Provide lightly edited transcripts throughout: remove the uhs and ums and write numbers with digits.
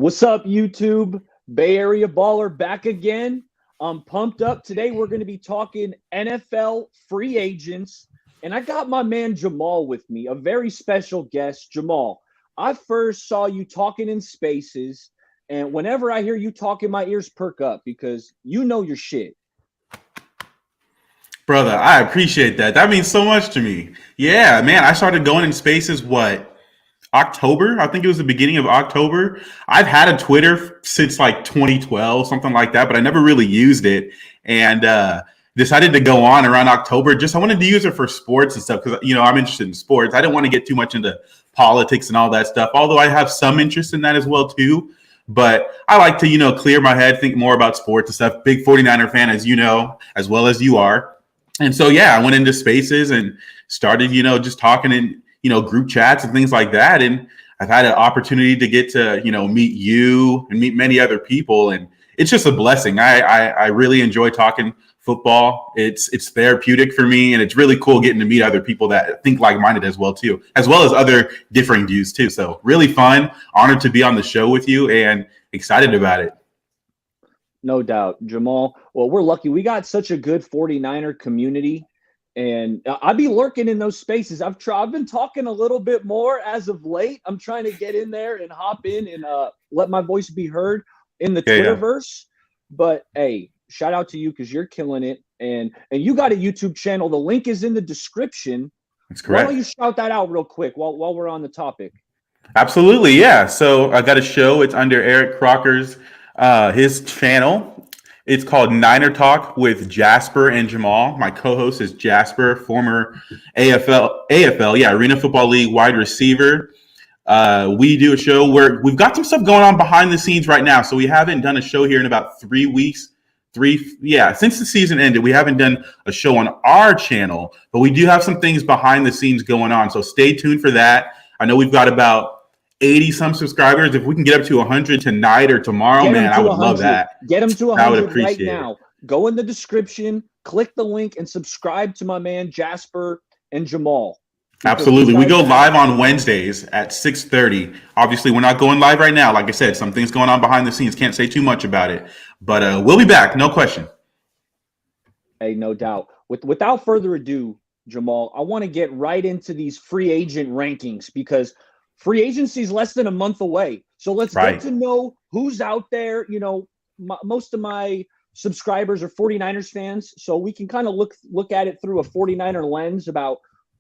What's up, YouTube? Bay Area Baller back again. I'm pumped up. Today we're going to be talking NFL free agents. And I got my man Jamal with me, a very special guest. Jamal, I first saw you talking in Spaces. And whenever I hear you talking, my ears perk up because you know your shit. Brother, I appreciate that. That means so much to me. Yeah, man, I started going in Spaces, October? I think it was the beginning of October. I've had a Twitter since like 2012, something like that, but I never really used it. And decided to go on around October. I wanted to use it for sports and stuff because, I'm interested in sports. I didn't want to get too much into politics and all that stuff, although I have some interest in that as well, too. But I like to, clear my head, think more about sports and stuff. Big 49er fan, as you know, as well as you are. And so, yeah, I went into Spaces and started, just talking in, group chats and things like that. And I've had an opportunity to get to, meet you and meet many other people. And it's just a blessing. I really enjoy talking football. It's therapeutic for me. And it's really cool getting to meet other people that think like-minded as well, too, as well as other differing views, too. So really fun, honored to be on the show with you and excited about it. No doubt, Jamal. Well, we're lucky. We got such a good 49er community. And I'll be lurking in those spaces. I've been talking a little bit more as of late. I'm trying to get in there and hop in and let my voice be heard in the Twitterverse. But hey, shout out to you because you're killing it. And you got a YouTube channel. The link is in the description. That's correct. Why don't you shout that out real quick while we're on the topic? Absolutely, yeah. So I got a show. It's under Eric Crocker's his channel. It's called Niner Talk with Jasper and Jamal. My co-host is Jasper, former AFL, Arena Football League wide receiver. We do a show where we've got some stuff going on behind the scenes right now. So we haven't done a show here in about 3 weeks. Since the season ended, we haven't done a show on our channel, but we do have some things behind the scenes going on. So stay tuned for that. I know we've got about 80 some subscribers. If we can get up to 100 tonight or tomorrow, man, I would love that. Get them to 100 right now. Go in the description, click the link, and subscribe to my man Jasper and Jamal. Absolutely. We go live on Wednesdays at 6:30. Obviously, we're not going live right now. Like I said, some things going on behind the scenes. Can't say too much about it. But we'll be back. No question. Hey, no doubt. Without further ado, Jamal, I want to get right into these free agent rankings because free agency is less than a month away. So let's get to know who's out there. Most of my subscribers are 49ers fans, so we can kind of look at it through a 49er lens about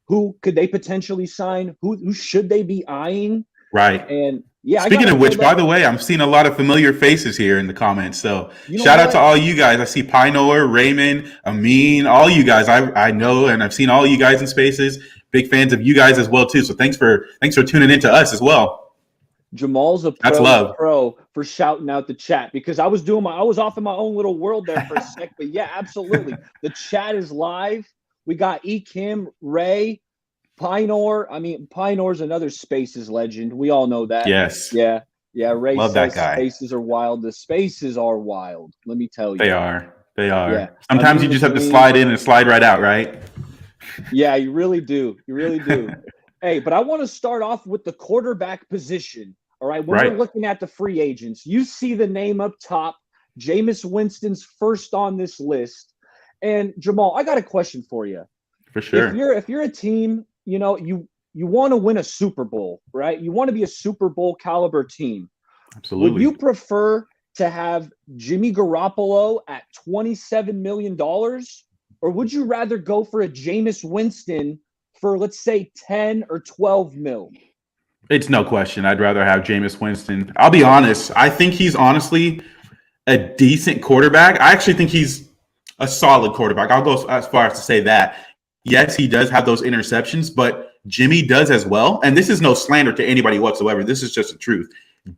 who could they potentially sign, who should they be eyeing. Right. And yeah. Speaking of which, by the way, I'm seeing a lot of familiar faces here in the comments. So shout out to all you guys. I see Pinor, Raymond, Amin, all you guys. I know, and I've seen all you guys in Spaces. Big fans of you guys as well too. So thanks for tuning into us as well. Jamal's a pro for shouting out the chat because I was off in my own little world there for a sec. But yeah, absolutely. The chat is live. We got Akeem, Ray, Pinor. I mean, Pinor's another Spaces legend. We all know that. Yes. Yeah. Ray Love says that guy. Spaces are wild. The Spaces are wild. Let me tell you. They are. Yeah. Sometimes you just have to slide in and slide right out, right? Yeah, you really do. Hey, but I want to start off with the quarterback position. All right. When we're looking at the free agents, you see the name up top. Jameis Winston's first on this list. And Jamal, I got a question for you. For sure. If you're a team, you want to win a Super Bowl, right? You want to be a Super Bowl caliber team. Absolutely. Would you prefer to have Jimmy Garoppolo at $27 million? Or would you rather go for a Jameis Winston for, let's say, 10 or 12 mil? It's no question. I'd rather have Jameis Winston. I'll be honest. I think he's honestly a decent quarterback. I actually think he's a solid quarterback. I'll go as far as to say that. Yes, he does have those interceptions, but Jimmy does as well. And this is no slander to anybody whatsoever. This is just the truth.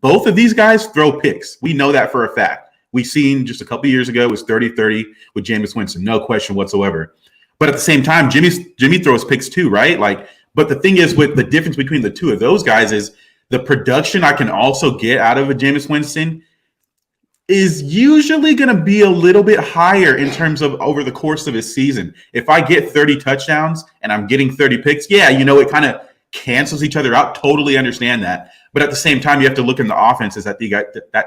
Both of these guys throw picks. We know that for a fact. We've seen just a couple of years ago, it was 30-30 with Jameis Winston, no question whatsoever. But at the same time, Jimmy throws picks too, right? But the thing is, with the difference between the two of those guys is the production I can also get out of a Jameis Winston is usually going to be a little bit higher in terms of over the course of his season. If I get 30 touchdowns and I'm getting 30 picks, it kind of cancels each other out. Totally understand that. But at the same time, you have to look in the offenses that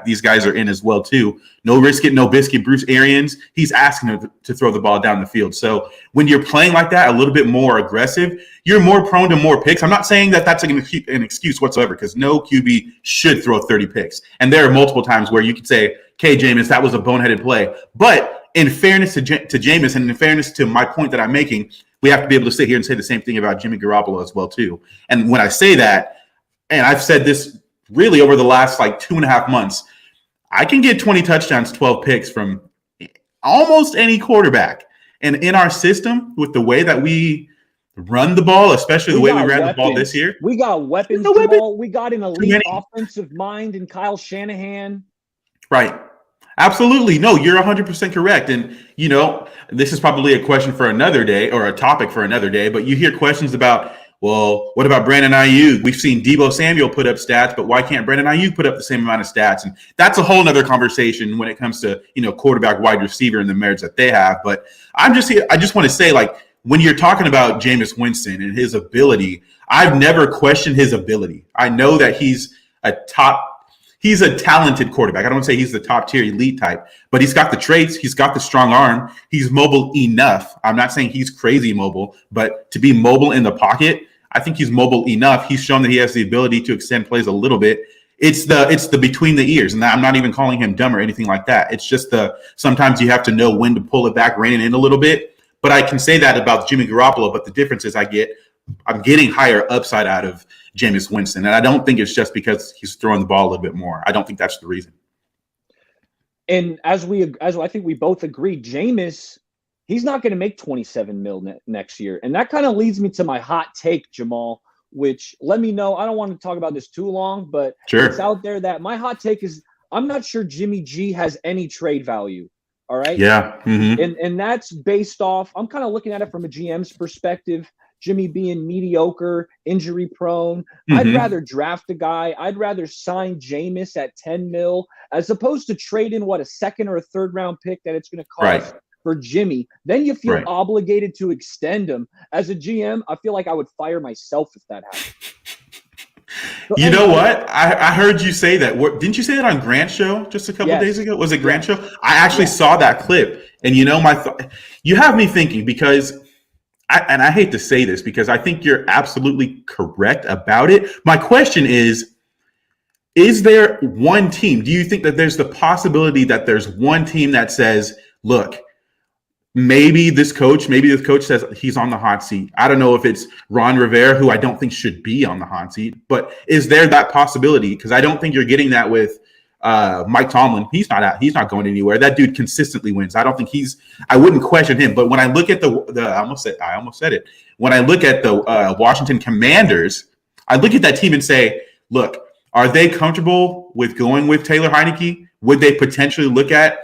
these guys are in as well, too. No risk it, no biscuit. Bruce Arians, he's asking them to throw the ball down the field. So when you're playing like that, a little bit more aggressive, you're more prone to more picks. I'm not saying that that's an excuse whatsoever, because no QB should throw 30 picks. And there are multiple times where you could say, okay, Jameis, that was a boneheaded play. But in fairness to Jameis, and in fairness to my point that I'm making, we have to be able to sit here and say the same thing about Jimmy Garoppolo as well, too. And when I say that, and I've said this really over the last 2.5 months, I can get 20 touchdowns, 12 picks from almost any quarterback. And in our system, with the way that we run the ball, especially the way we ran the ball this year. We got weapons. We got an elite offensive mind in Kyle Shanahan. Right. Absolutely. No, you're 100% correct. And, this is probably a question for another day, or a topic for another day, but you hear questions about, well, what about Brandon Ayuk? We've seen Deebo Samuel put up stats, but why can't Brandon Ayuk put up the same amount of stats? And that's a whole nother conversation when it comes to, quarterback, wide receiver, and the merits that they have. But I just want to say, when you're talking about Jameis Winston and his ability, I've never questioned his ability. I know that he's a talented quarterback. I don't want to say he's the top tier elite type, but he's got the traits. He's got the strong arm. He's mobile enough. I'm not saying he's crazy mobile, but to be mobile in the pocket, I think he's mobile enough. He's shown that he has the ability to extend plays a little bit. It's the between the ears, and I'm not even calling him dumb or anything like that. It's just sometimes you have to know when to pull it back, rein it in a little bit. But I can say that about Jimmy Garoppolo, but the difference is I'm getting higher upside out of Jameis Winston. And I don't think it's just because he's throwing the ball a little bit more. I don't think that's the reason. And as I think we both agree, Jameis, he's not going to make $27 million next year. And that kind of leads me to my hot take, Jamal, which let me know. I don't want to talk about this too long, but sure. It's out there that my hot take is I'm not sure Jimmy G has any trade value. All right. Yeah. Mm-hmm. And that's based off, I'm kind of looking at it from a GM's perspective. Jimmy being mediocre, injury prone. Mm-hmm. I'd rather draft a guy. I'd rather sign Jameis at 10 mil as opposed to trading a second or a third round pick that it's going to cost for Jimmy. Then you feel obligated to extend him. As a GM, I feel like I would fire myself if that happened. So know what? I heard you say that. Didn't you say that on Grant's show just a couple days ago? Was it Grant's show? I actually saw that clip. And you have me thinking, because I hate to say this because I think you're absolutely correct about it. My question is there one team? Do you think that there's the possibility that there's one team that says, look, maybe this coach says he's on the hot seat. I don't know if it's Ron Rivera, who I don't think should be on the hot seat, but is there that possibility? Because I don't think you're getting that with Mike Tomlin. He's not going anywhere. That dude consistently wins. I wouldn't question him. But when I look at I almost said it. When I look at the Washington Commanders, I look at that team and say, look, are they comfortable with going with Taylor Heineke? Would they potentially look at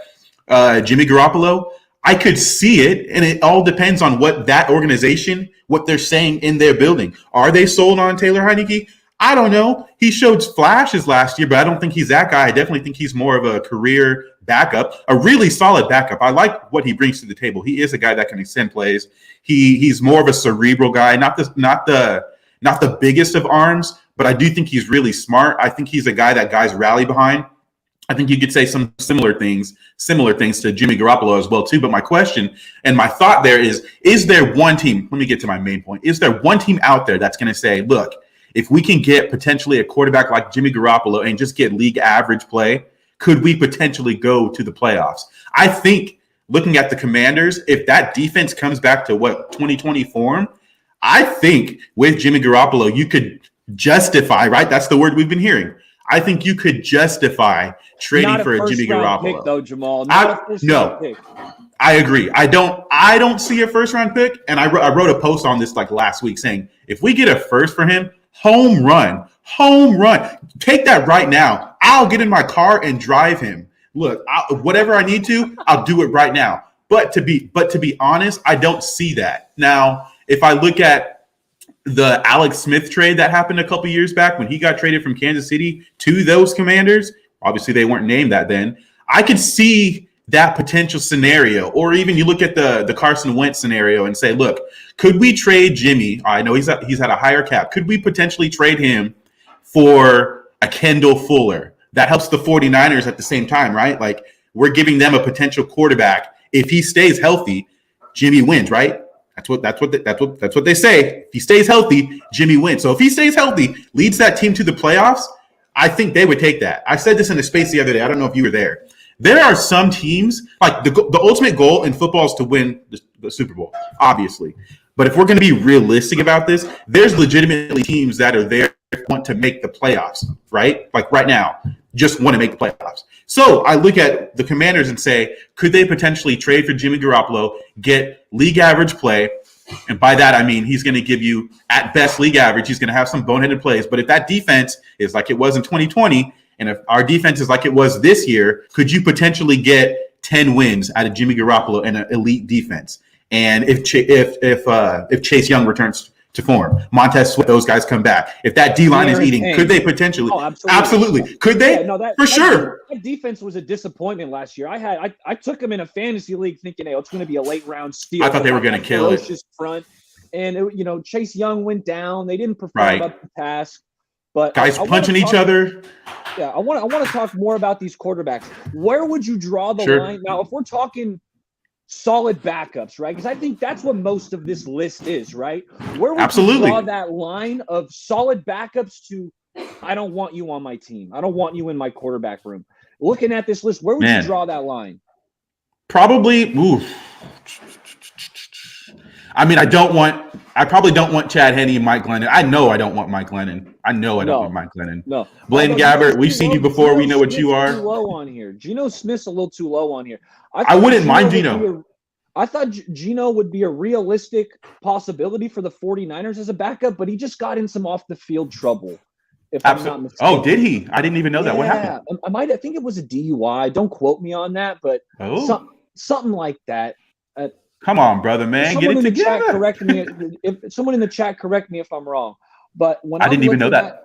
Jimmy Garoppolo? I could see it, and it all depends on what that organization, what they're saying in their building. Are they sold on Taylor Heineke? I don't know. He showed flashes last year, but I don't think he's that guy. I definitely think he's more of a career backup, a really solid backup. I like what he brings to the table. He is a guy that can extend plays. He's more of a cerebral guy, not the biggest of arms, but I do think he's really smart. I think he's a guy that guys rally behind. I think you could say some similar things to Jimmy Garoppolo as well, too. But my question and my thought there is there one team? Let me get to my main point. Is there one team out there that's going to say, look, if we can get potentially a quarterback like Jimmy Garoppolo and just get league average play, could we potentially go to the playoffs? I think looking at the Commanders, if that defense comes back to 2020 form, I think with Jimmy Garoppolo, you could justify, right? That's the word we've been hearing. I think you could justify trading for a Jimmy Garoppolo. Pick, though, Jamal. No, I agree. I don't see a first round pick. And I wrote a post on this last week saying, if we get a first for him, home run. Take that right now. I'll get in my car and drive him. Look, whatever I need to, I'll do it right now. But to be honest, I don't see that. Now, if I look at the Alex Smith trade that happened a couple years back when he got traded from Kansas City to those Commanders, obviously they weren't named that then. I could see that potential scenario, or even you look at the Carson Wentz scenario and say, look, could we trade Jimmy? I know he's had a higher cap. Could we potentially trade him for a Kendall Fuller? That helps the 49ers at the same time, right? Like, we're giving them a potential quarterback. If he stays healthy, Jimmy wins, right? That's what they say. If he stays healthy, Jimmy wins. So if he stays healthy, leads that team to the playoffs, I think they would take that. I said this in the space the other day. I don't know if you were there. There are some teams, like the ultimate goal in football is to win the Super Bowl, obviously. But if we're going to be realistic about this, there's legitimately teams that are there want to make the playoffs, right? Like right now, just want to make the playoffs. So I look at the Commanders and say, could they potentially trade for Jimmy Garoppolo, get league average play? And by that, I mean he's going to give you, at best, league average. He's going to have some boneheaded plays. But if that defense is like it was in 2020, and if our defense is like it was this year, could you potentially get 10 wins out of Jimmy Garoppolo and an elite defense? And if Chase Young returns to form, Montez Sweat, those guys come back. If that D-line is eating, could they potentially? Oh, absolutely. Could they? Yeah, for sure. That defense was a disappointment last year. I took him in a fantasy league thinking, hey, it's going to be a late round steal. I thought they were going to kill it. Front. And, Chase Young went down. They didn't perform up to the task. But guys punching each other. Yeah, I want to talk more about these quarterbacks. Where would you draw the line? Now, if we're talking solid backups, right? Because I think that's what most of this list is, right? Where would you draw that line of solid backups to, I don't want you on my team. I don't want you in my quarterback room. Looking at this list, where would you draw that line? Probably, I mean, I probably don't want Chad Henne and Mike Glennon. I know I don't want Mike Glennon. I know I don't want Mike Glennon. No. Blaine Gabbert, we've seen you before. We know what you are. Too low on here. Geno Smith's a little too low on here. I wouldn't mind Geno. I thought Geno would be a realistic possibility for the 49ers as a backup, but he just got in some off-the-field trouble, if I'm not mistaken. Oh, did he? I didn't even know that. What happened? I think it was a DUI. Don't quote me on that, but something like that. Come on, brother, man. Get it together. If someone in the chat correct me if I'm wrong. But when I didn't even know that.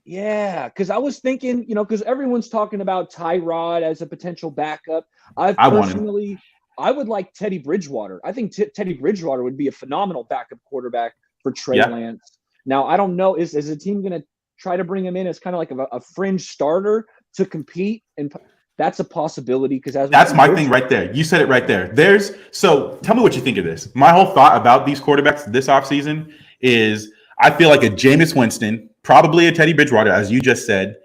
Yeah, because I was thinking, because everyone's talking about Tyrod as a potential backup. I would like Teddy Bridgewater. I think Teddy Bridgewater would be a phenomenal backup quarterback for Trey Lance. Now, I don't know, is the team going to try to bring him in as kind of like a fringe starter to compete? And that's a possibility because that's my thing right there. You said it right there. So tell me what you think of this. My whole thought about these quarterbacks this offseason is I feel like a Jameis Winston, probably a Teddy Bridgewater, as you just said,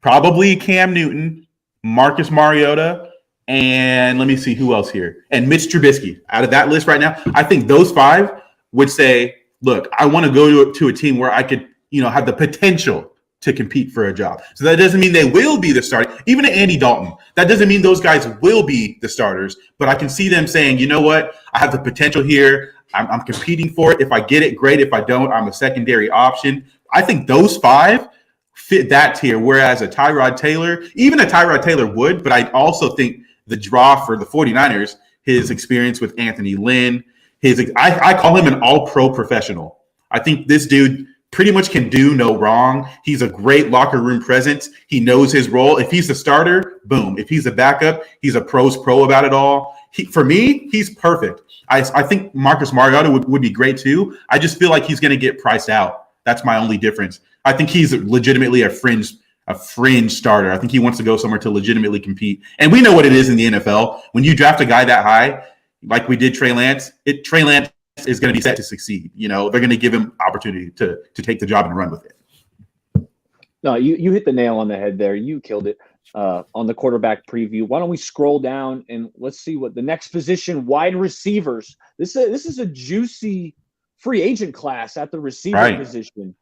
probably Cam Newton, Marcus Mariota, and let me see who else here. And Mitch Trubisky. Out of that list right now, I think those five would say, look, I want to go to a team where I could, have the potential to compete for a job. So that doesn't mean they will be the starter. Even Andy Dalton, that doesn't mean those guys will be the starters. But I can see them saying, you know what? I have the potential here. I'm competing for it. If I get it, great. If I don't, I'm a secondary option. I think those five fit that tier, whereas a Tyrod Taylor, even a Tyrod Taylor would, but I also think the draw for the 49ers, his experience with Anthony Lynn, I call him an all-pro professional. I think this dude pretty much can do no wrong. He's a great locker room presence. He knows his role. If he's the starter, boom. If he's a backup, he's a pro's pro about it all. For me, he's perfect. I think Marcus Mariota would be great too. I just feel like he's going to get priced out. That's my only difference. I think he's legitimately a fringe starter. I think he wants to go somewhere to legitimately compete. And we know what it is in the NFL. When you draft a guy that high, like we did Trey Lance, Trey Lance is going to be set to succeed. They're going to give him opportunity to take the job and run with it. No, you hit the nail on the head there. You killed it on the quarterback preview. Why don't we scroll down and let's see what the next position, wide receivers. This is a juicy free agent class at the receiver position.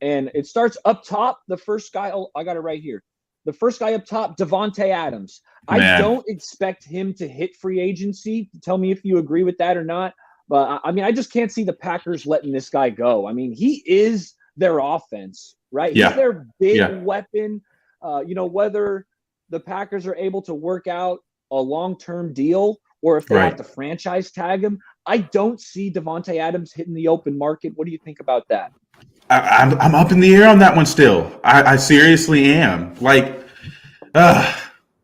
And it starts up top. The first guy, I got it right here. The first guy up top, Devonte Adams. I don't expect him to hit free agency. Tell me if you agree with that or not. But, I just can't see the Packers letting this guy go. He is their offense, right? Yeah. He's their big weapon. Whether the Packers are able to work out a long-term deal or if they have to franchise tag him, I don't see Devonte Adams hitting the open market. What do you think about that? I'm up in the air on that one still. I seriously am.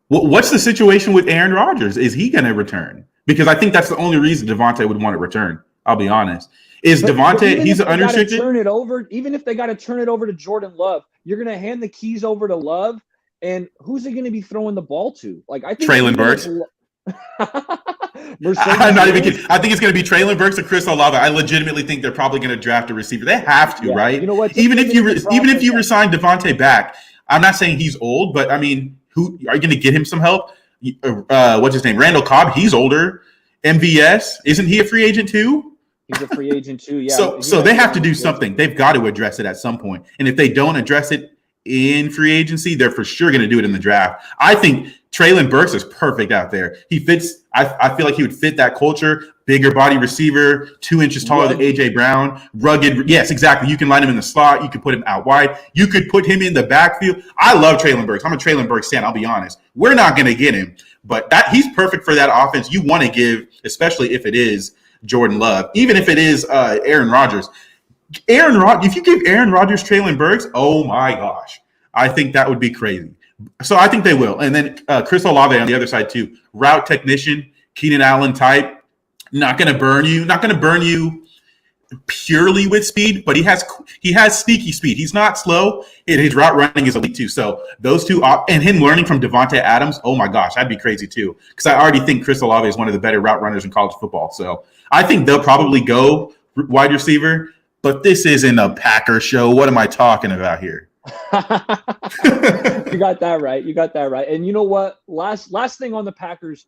What's the situation with Aaron Rodgers? Is he going to return? Because I think that's the only reason Devonte would want to return. I'll be honest. Is Devonte? He's unrestricted. Turn it over. Even if they got to turn it over to Jordan Love, you're going to hand the keys over to Love, and who's he going to be throwing the ball to? Like I think Treylon Burks. I'm not even kidding. I think it's going to be Treylon Burks and Chris Olave. I legitimately think they're probably going to draft a receiver. They have to, right? You know what? Even if you resign Devonte back, I'm not saying he's old, but I mean, who are you going to get him some help? What's his name? Randall Cobb. He's older. MVS, isn't he a free agent too? He's a free agent too. Yeah. So they have to do something. They've got to address it at some point. And if they don't address it in free agency, they're for sure going to do it in the draft. I think Treylon Burks is perfect out there. He fits. I feel like he would fit that culture. Bigger body receiver, 2 inches taller than AJ Brown. Rugged. Yes, exactly. You can line him in the slot. You could put him out wide. You could put him in the backfield. I love Treylon Burks. I'm a Treylon Burks fan. I'll be honest. We're not going to get him, but he's perfect for that offense. You want to give, especially if it is Jordan Love, even if it is Aaron Rodgers. If you give Aaron Rodgers Treylon Burks, oh my gosh, I think that would be crazy. So I think they will. And then Chris Olave on the other side too. Route technician, Keenan Allen type. Not going to burn you purely with speed, but he has sneaky speed. He's not slow. And his route running is elite too. So those two and him learning from Devonte Adams, oh my gosh, that'd be crazy too. Because I already think Chris Olave is one of the better route runners in college football. So I think they'll probably go wide receiver, but this isn't a Packer show. What am I talking about here? You got that right. And you know what? Last thing on the Packers,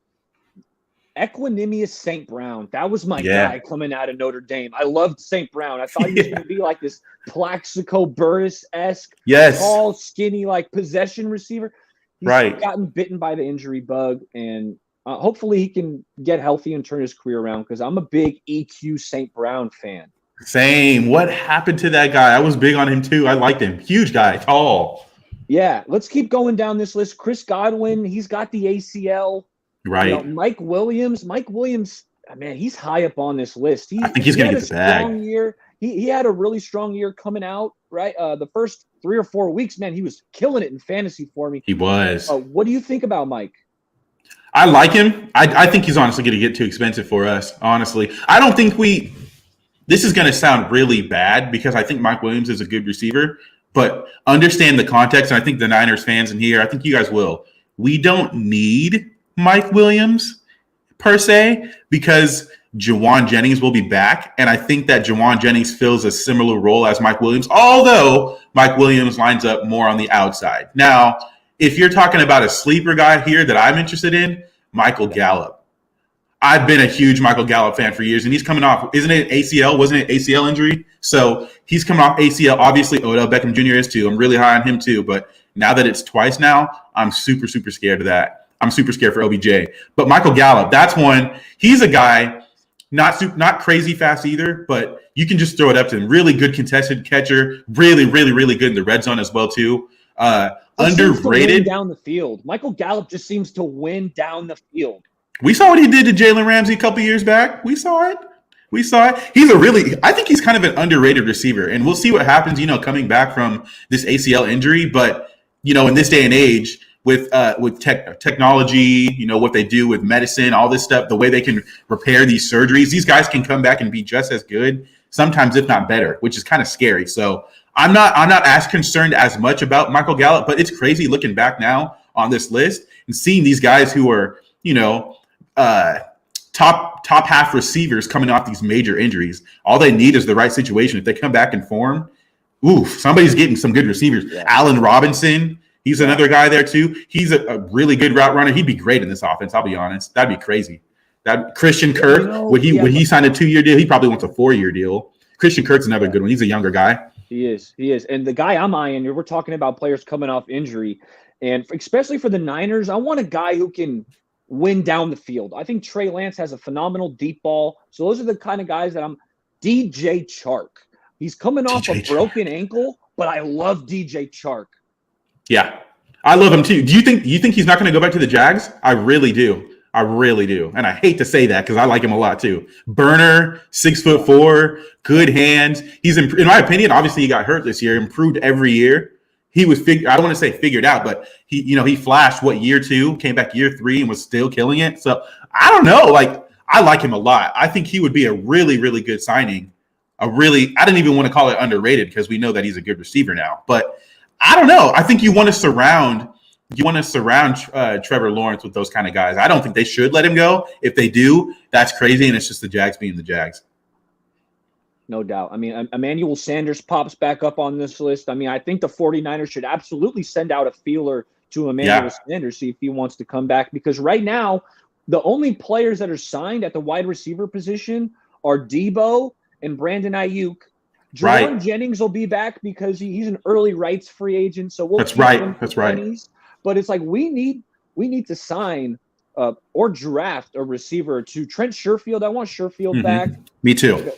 Equanimous St. Brown. That was my guy coming out of Notre Dame. I loved St. Brown. I thought he was going to be like this Plaxico Burress-esque, tall, skinny, like possession receiver. He's gotten bitten by the injury bug, and hopefully he can get healthy and turn his career around because I'm a big EQ St. Brown fan. Same. What happened to that guy? I was big on him too. I liked him. Huge guy, tall. Yeah, let's keep going down this list. Chris Godwin, he's got the ACL. Right. You know, Mike Williams, man, he's high up on this list. I think he's going to get the bag. Strong year. He had a really strong year coming out, right? The first 3 or 4 weeks, man, he was killing it in fantasy for me. He was. What do you think about Mike? I like him. I think he's honestly going to get too expensive for us, honestly. I don't think this is going to sound really bad because I think Mike Williams is a good receiver, but understand the context, and I think the Niners fans in here, I think you guys will. We don't need Mike Williams per se because Jawan Jennings will be back, and I think that Jawan Jennings fills a similar role as Mike Williams, although Mike Williams lines up more on the outside. Now, if you're talking about a sleeper guy here that I'm interested in, Michael Gallup. I've been a huge Michael Gallup fan for years, and he's coming off, isn't it ACL? Wasn't it ACL injury? So he's coming off ACL. Obviously, Odell Beckham Jr. is too. I'm really high on him too, but now that it's twice now, I'm super, super scared of that. I'm super scared for OBJ. But Michael Gallup, that's one. He's a guy, not crazy fast either, but you can just throw it up to him. Really good contested catcher. Really, really, really good in the red zone as well, too. Underrated. Down the field. Michael Gallup just seems to win down the field. We saw what he did to Jalen Ramsey a couple years back. We saw it. I think he's kind of an underrated receiver. And we'll see what happens, coming back from this ACL injury. But, in this day and age, with technology, what they do with medicine, all this stuff, the way they can repair these surgeries, these guys can come back and be just as good, sometimes if not better, which is kind of scary. So I'm not as concerned as much about Michael Gallup, but it's crazy looking back now on this list and seeing these guys who are, top half receivers coming off these major injuries. All they need is the right situation. If they come back in form, somebody's getting some good receivers. Yeah. Allen Robinson. He's another guy there too. He's a really good route runner. He'd be great in this offense. I'll be honest. That'd be crazy. That Christian Kirk, when he signed a 2-year deal, he probably wants a 4-year deal. Christian Kirk's another good one. He's a younger guy. He is. And the guy I'm eyeing, we're talking about players coming off injury, and especially for the Niners, I want a guy who can win down the field. I think Trey Lance has a phenomenal deep ball. So those are the kind of guys that I'm. DJ Chark. He's coming off a broken ankle, but I love DJ Chark. Yeah, I love him too. Do you think he's not going to go back to the Jags? I really do. And I hate to say that because I like him a lot too. Burner, 6'4", good hands. He's in my opinion, obviously he got hurt this year, improved every year. he was I don't want to say figured out, but he flashed year 2, came back year 3 and was still killing it. So I don't know. Like, I like him a lot. I think he would be a really, really good signing. I didn't even want to call it underrated because we know that he's a good receiver now, but I don't know. I think you want to surround Trevor Lawrence with those kind of guys. I don't think they should let him go. If they do, that's crazy. And it's just the Jags being the Jags. No doubt. I mean, Emmanuel Sanders pops back up on this list. I mean, I think the 49ers should absolutely send out a feeler to Emmanuel Sanders, see if he wants to come back, because right now the only players that are signed at the wide receiver position are Debo and Brandon Ayuk. Jerome Jennings will be back because he's an early rights free agent. So That's right. But it's like we need to sign or draft a receiver to Trent Sherfield. I want Sherfield back. Me too.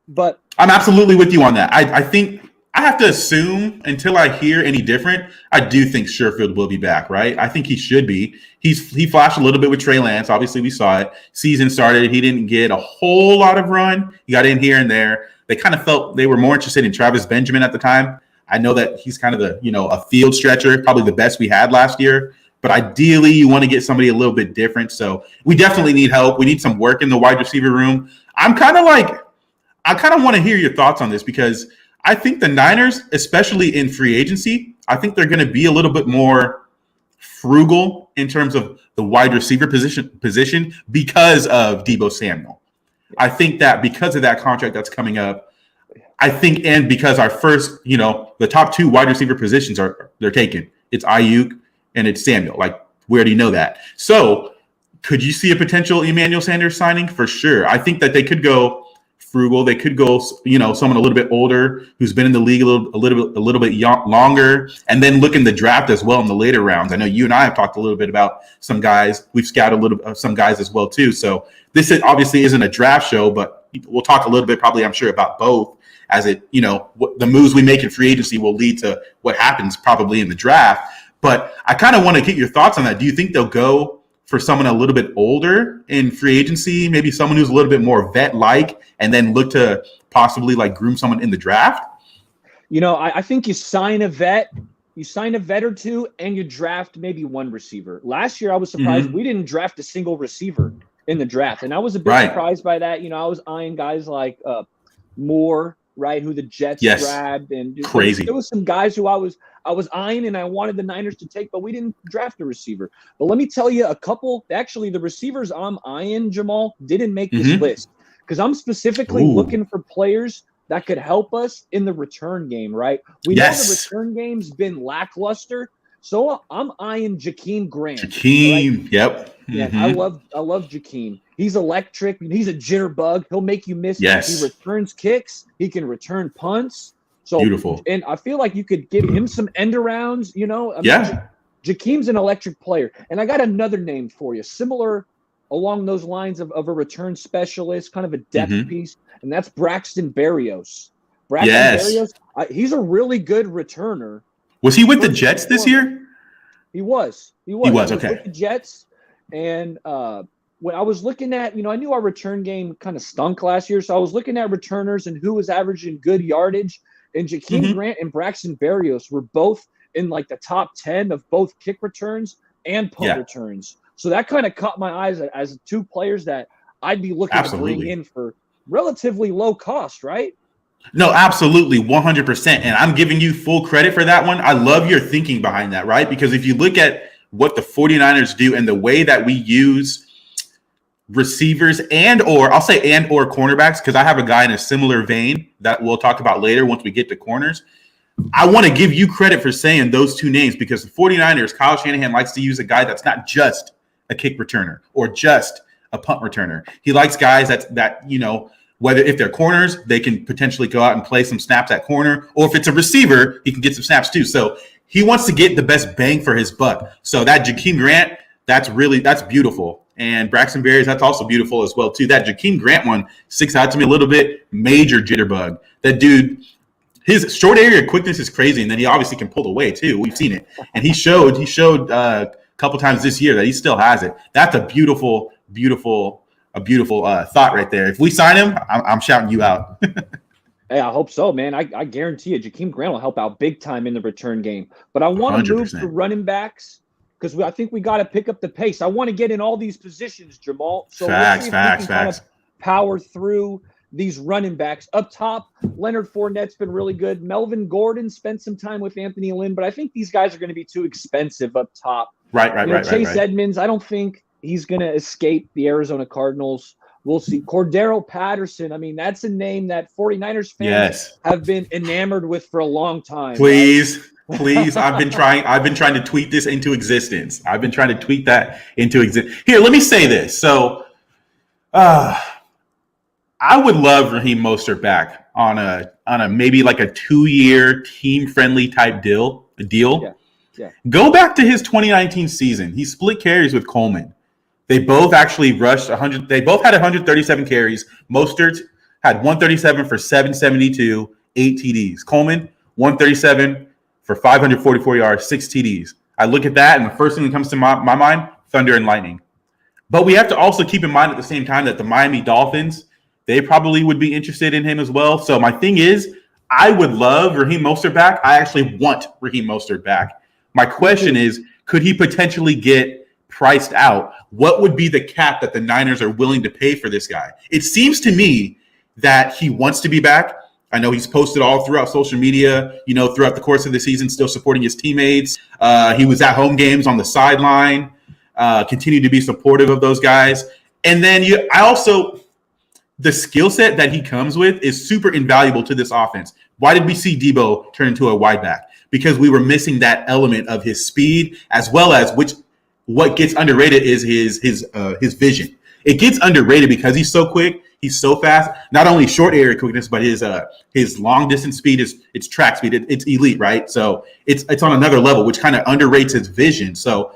But I'm absolutely with you on that. I think I have to assume until I hear any different. I do think Sherfield will be back, right? I think he should be. He flashed a little bit with Trey Lance. Obviously, we saw it. Season started. He didn't get a whole lot of run. He got in here and there. They kind of felt they were more interested in Travis Benjamin at the time. I know that he's kind of a field stretcher, probably the best we had last year. But ideally, you want to get somebody a little bit different. So we definitely need help. We need some work in the wide receiver room. I kind of want to hear your thoughts on this because I think the Niners, especially in free agency, I think they're going to be a little bit more frugal in terms of the wide receiver position because of Deebo Samuel. I think that because of that contract that's coming up, and because our first, the top 2 wide receiver positions they're taken. It's Ayuk and it's Samuel. Like, we already know that. So could you see a potential Emmanuel Sanders signing? For sure. I think that they could go frugal. They could go, someone a little bit older who's been in the league a little bit longer, and then look in the draft as well in the later rounds. I know you and I have talked a little bit about some guys. We've scouted some guys as well too. So this obviously isn't a draft show, but we'll talk a little bit probably, I'm sure, about both as the moves we make in free agency will lead to what happens probably in the draft. But I kind of want to get your thoughts on that. Do you think they'll go for someone a little bit older in free agency, maybe someone who's a little bit more vet-like, and then look to possibly groom someone in the draft? I think you sign a vet or two, and you draft maybe one receiver. Last year, I was surprised we didn't draft a single receiver in the draft, and I was a bit surprised by that. I was eyeing guys like Moore, right, who the Jets grabbed, and crazy. There was some guys who I was eyeing and I wanted the Niners to take, but we didn't draft a receiver. But let me tell you, a couple, actually the receivers I'm eyeing, Jamal, didn't make this list because I'm specifically looking for players that could help us in the return game, right? We know the return game's been lackluster, so I'm eyeing Jakeem Grant. Yep. Yeah, I love Jakeem. He's electric. He's a jitterbug. He'll make you miss. Yes. He returns kicks. He can return punts. So beautiful. And I feel like you could give him some end arounds, Jakeem's an electric player. And I got another name for you, similar along those lines of a return specialist, kind of a depth piece, and that's Braxton Barrios. Barrios, he's a really good returner. Was he with the Jets this year? He was. He was okay. With the Jets. And when I was looking at, I knew our return game kind of stunk last year, so I was looking at returners and who was averaging good yardage. And Jakeem Grant and Braxton Barrios were both in the top 10 of both kick returns and punt returns. So that kind of caught my eyes as 2 players that I'd be looking to bring in for relatively low cost, right? No, absolutely, 100%. And I'm giving you full credit for that one. I love your thinking behind that, right? Because if you look at what the 49ers do and the way that we use receivers and/or cornerbacks, because I have a guy in a similar vein that we'll talk about later once we get to corners. I want to give you credit for saying those 2 names because the 49ers, Kyle Shanahan likes to use a guy that's not just a kick returner or just a punt returner. He likes guys that whether if they're corners, they can potentially go out and play some snaps at corner, or if it's a receiver, he can get some snaps too. So he wants to get the best bang for his buck. So that Jakeem Grant, that's beautiful. And Braxton Barrios, that's also beautiful as well too. That Jakeem Grant one sticks out to me a little bit. Major jitterbug. That dude, his short area quickness is crazy, and then he obviously can pull away too. We've seen it, and he showed a couple times this year that he still has it. That's a beautiful thought right there. If we sign him, I'm shouting you out. Hey, I hope so, man. I guarantee you, Jakeem Grant will help out big time in the return game. But I want to move 100%. to running backs because I think we got to pick up the pace. I want to get in all these positions, Jamal. So Facts. Kind of power through these running backs. Up top, Leonard Fournette's been really good. Melvin Gordon spent some time with Anthony Lynn, but I think these guys are going to be too expensive up top. Right. Chase Edmonds, I don't think he's going to escape the Arizona Cardinals. We'll see. Cordero Patterson. I mean, that's a name that 49ers fans have been enamored with for a long time. Please. I've been trying to tweet this into existence. I've been trying to tweet that into existence. Here, let me say this. So, I would love Raheem Mostert back on a maybe like a 2-year team friendly type deal. Yeah. Go back to his 2019 season. He split carries with Coleman. They both actually rushed 100. They both had 137 carries. Mostert had 137 for 772, 8 TDs. Coleman 137 for 544 yards, 6 TDs. I look at that, and the first thing that comes to my mind, thunder and lightning. But we have to also keep in mind at the same time that the Miami Dolphins, they probably would be interested in him as well. So my thing is, I would love Raheem Mostert back. I actually want Raheem Mostert back. My question is, could he potentially get priced out? What would be the cap that the Niners are willing to pay for this guy? It seems to me that he wants to be back. I know he's posted all throughout social media, throughout the course of the season, still supporting his teammates. He was at home games on the sideline, continued to be supportive of those guys. And then the skill set that he comes with is super invaluable to this offense. Why did we see Debo turn into a wide back? Because we were missing that element of his speed, as well as what gets underrated is his vision. It gets underrated because he's so quick, he's so fast. Not only short area quickness, but his long distance speed it's track speed. It's elite, right? So it's on another level, which kind of underrates his vision. So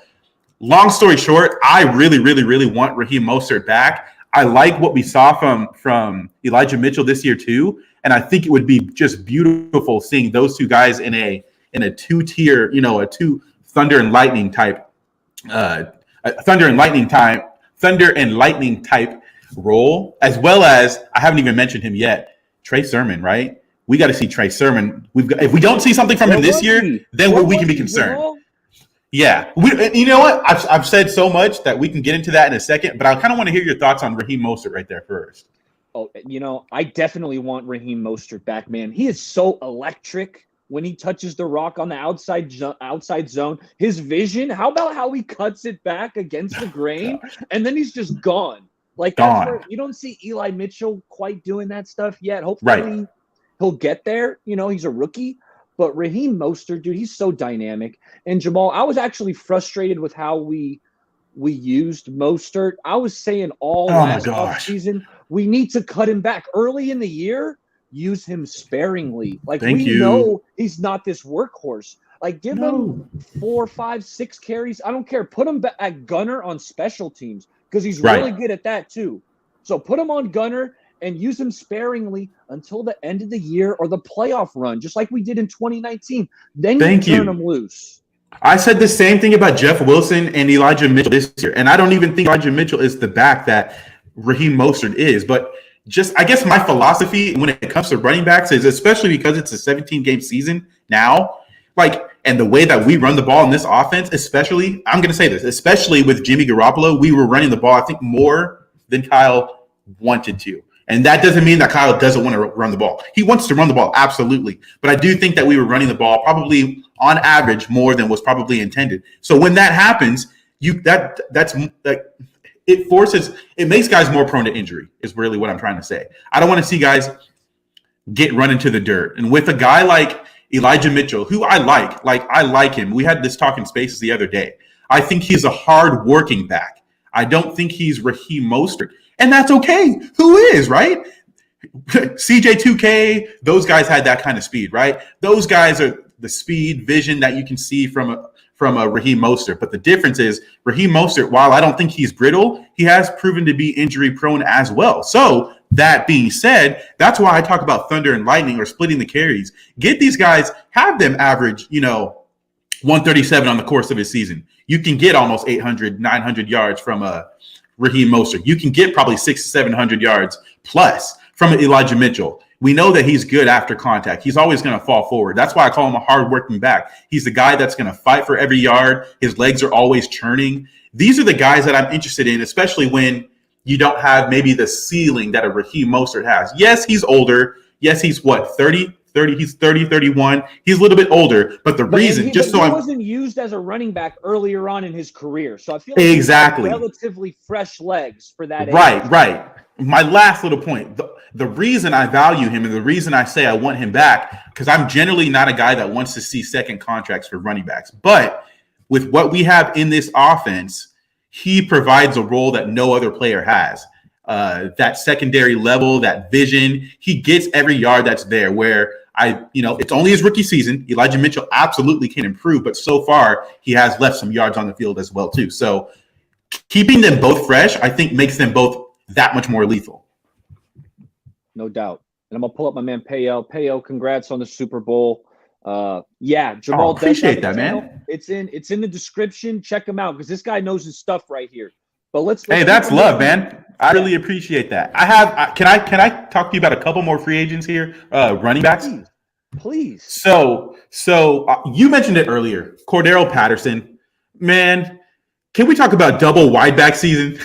long story short, I really, really, really want Raheem Mostert back. I like what we saw from Elijah Mitchell this year too, and I think it would be just beautiful seeing those two guys in a 2-tier, a 2 thunder and lightning type. Thunder and lightning type role, as well as I haven't even mentioned him yet, Trey Sermon, right? We got to see Trey Sermon. If we don't see something from him this year, then we can be concerned. Yeah, you know what? I've said so much that we can get into that in a second, but I kind of want to hear your thoughts on Raheem Mostert right there first. Oh, I definitely want Raheem Mostert back, man. He is so electric. When he touches the rock on the outside zone, his vision, how about how he cuts it back against the grain, and then he's just gone. Like, that's where you don't see Eli Mitchell quite doing that stuff yet. Hopefully he'll get there. He's a rookie. But Raheem Mostert, dude, he's so dynamic. And Jamal, I was actually frustrated with how we used Mostert. I was saying last offseason, we need to cut him back early in the year. Use him sparingly. Like, know he's not this workhorse. Like, give him 4, 5, 6 carries. I don't care. Put him at gunner on special teams because he's really good at that too. So put him on gunner and use him sparingly until the end of the year or the playoff run, just like we did in 2019. Then you turn him loose. I said the same thing about Jeff Wilson and Elijah Mitchell this year, and I don't even think Elijah Mitchell is the back that Raheem Mostert is, but I guess my philosophy when it comes to running backs is, especially because it's a 17-game season now, and the way that we run the ball in this offense, especially, I'm going to say this, especially with Jimmy Garoppolo, we were running the ball, I think, more than Kyle wanted to. And that doesn't mean that Kyle doesn't want to run the ball. He wants to run the ball, absolutely. But I do think that we were running the ball probably on average more than was probably intended. So when that happens, it makes guys more prone to injury is really what I'm trying to say. I don't want to see guys get run into the dirt. And with a guy like Elijah Mitchell, who I like him. We had this talk in Spaces the other day. I think he's a hard-working back. I don't think he's Raheem Mostert. And that's okay. Who is, right? CJ2K, those guys had that kind of speed, right? Those guys are the speed, vision that you can see from a Raheem Mostert. But the difference is Raheem Mostert, while I don't think he's brittle, he has proven to be injury prone as well. So that being said, that's why I talk about thunder and lightning or splitting the carries. Get these guys, have them average, 137 on the course of his season. You can get almost 800, 900 yards from Raheem Mostert. You can get probably 600, 700 yards plus from Elijah Mitchell. we know that he's good after contact. He's always going to fall forward. That's why I call him a hard-working back. He's the guy that's going to fight for every yard. His legs are always churning. These are the guys that I'm interested in, especially when you don't have maybe the ceiling that a Raheem Mostert has. Yes, he's older. Yes, he's what, 30? He's 30, 31. He's a little bit older, but he wasn't used as a running back earlier on in his career. So I feel like exactly relatively fresh legs for that. Right. My last little point, the reason I value him and the reason I say I want him back, because I'm generally not a guy that wants to see second contracts for running backs. But with what we have in this offense, he provides a role that no other player has. That secondary level, that vision, he gets every yard that's there where it's only his rookie season. Elijah Mitchell absolutely can improve, but so far he has left some yards on the field as well too. So keeping them both fresh, I think makes them both that much more lethal. No doubt. And I'm going to pull up my man Payo. Payo, congrats on the Super Bowl. Jamal. Appreciate that, man. It's in the description. Check him out because this guy knows his stuff right here. But let's that's love, man. I really appreciate that. Can I talk to you about a couple more free agents here? Running backs, please. So you mentioned it earlier, Cordero Patterson. Man, can we talk about double wide back season?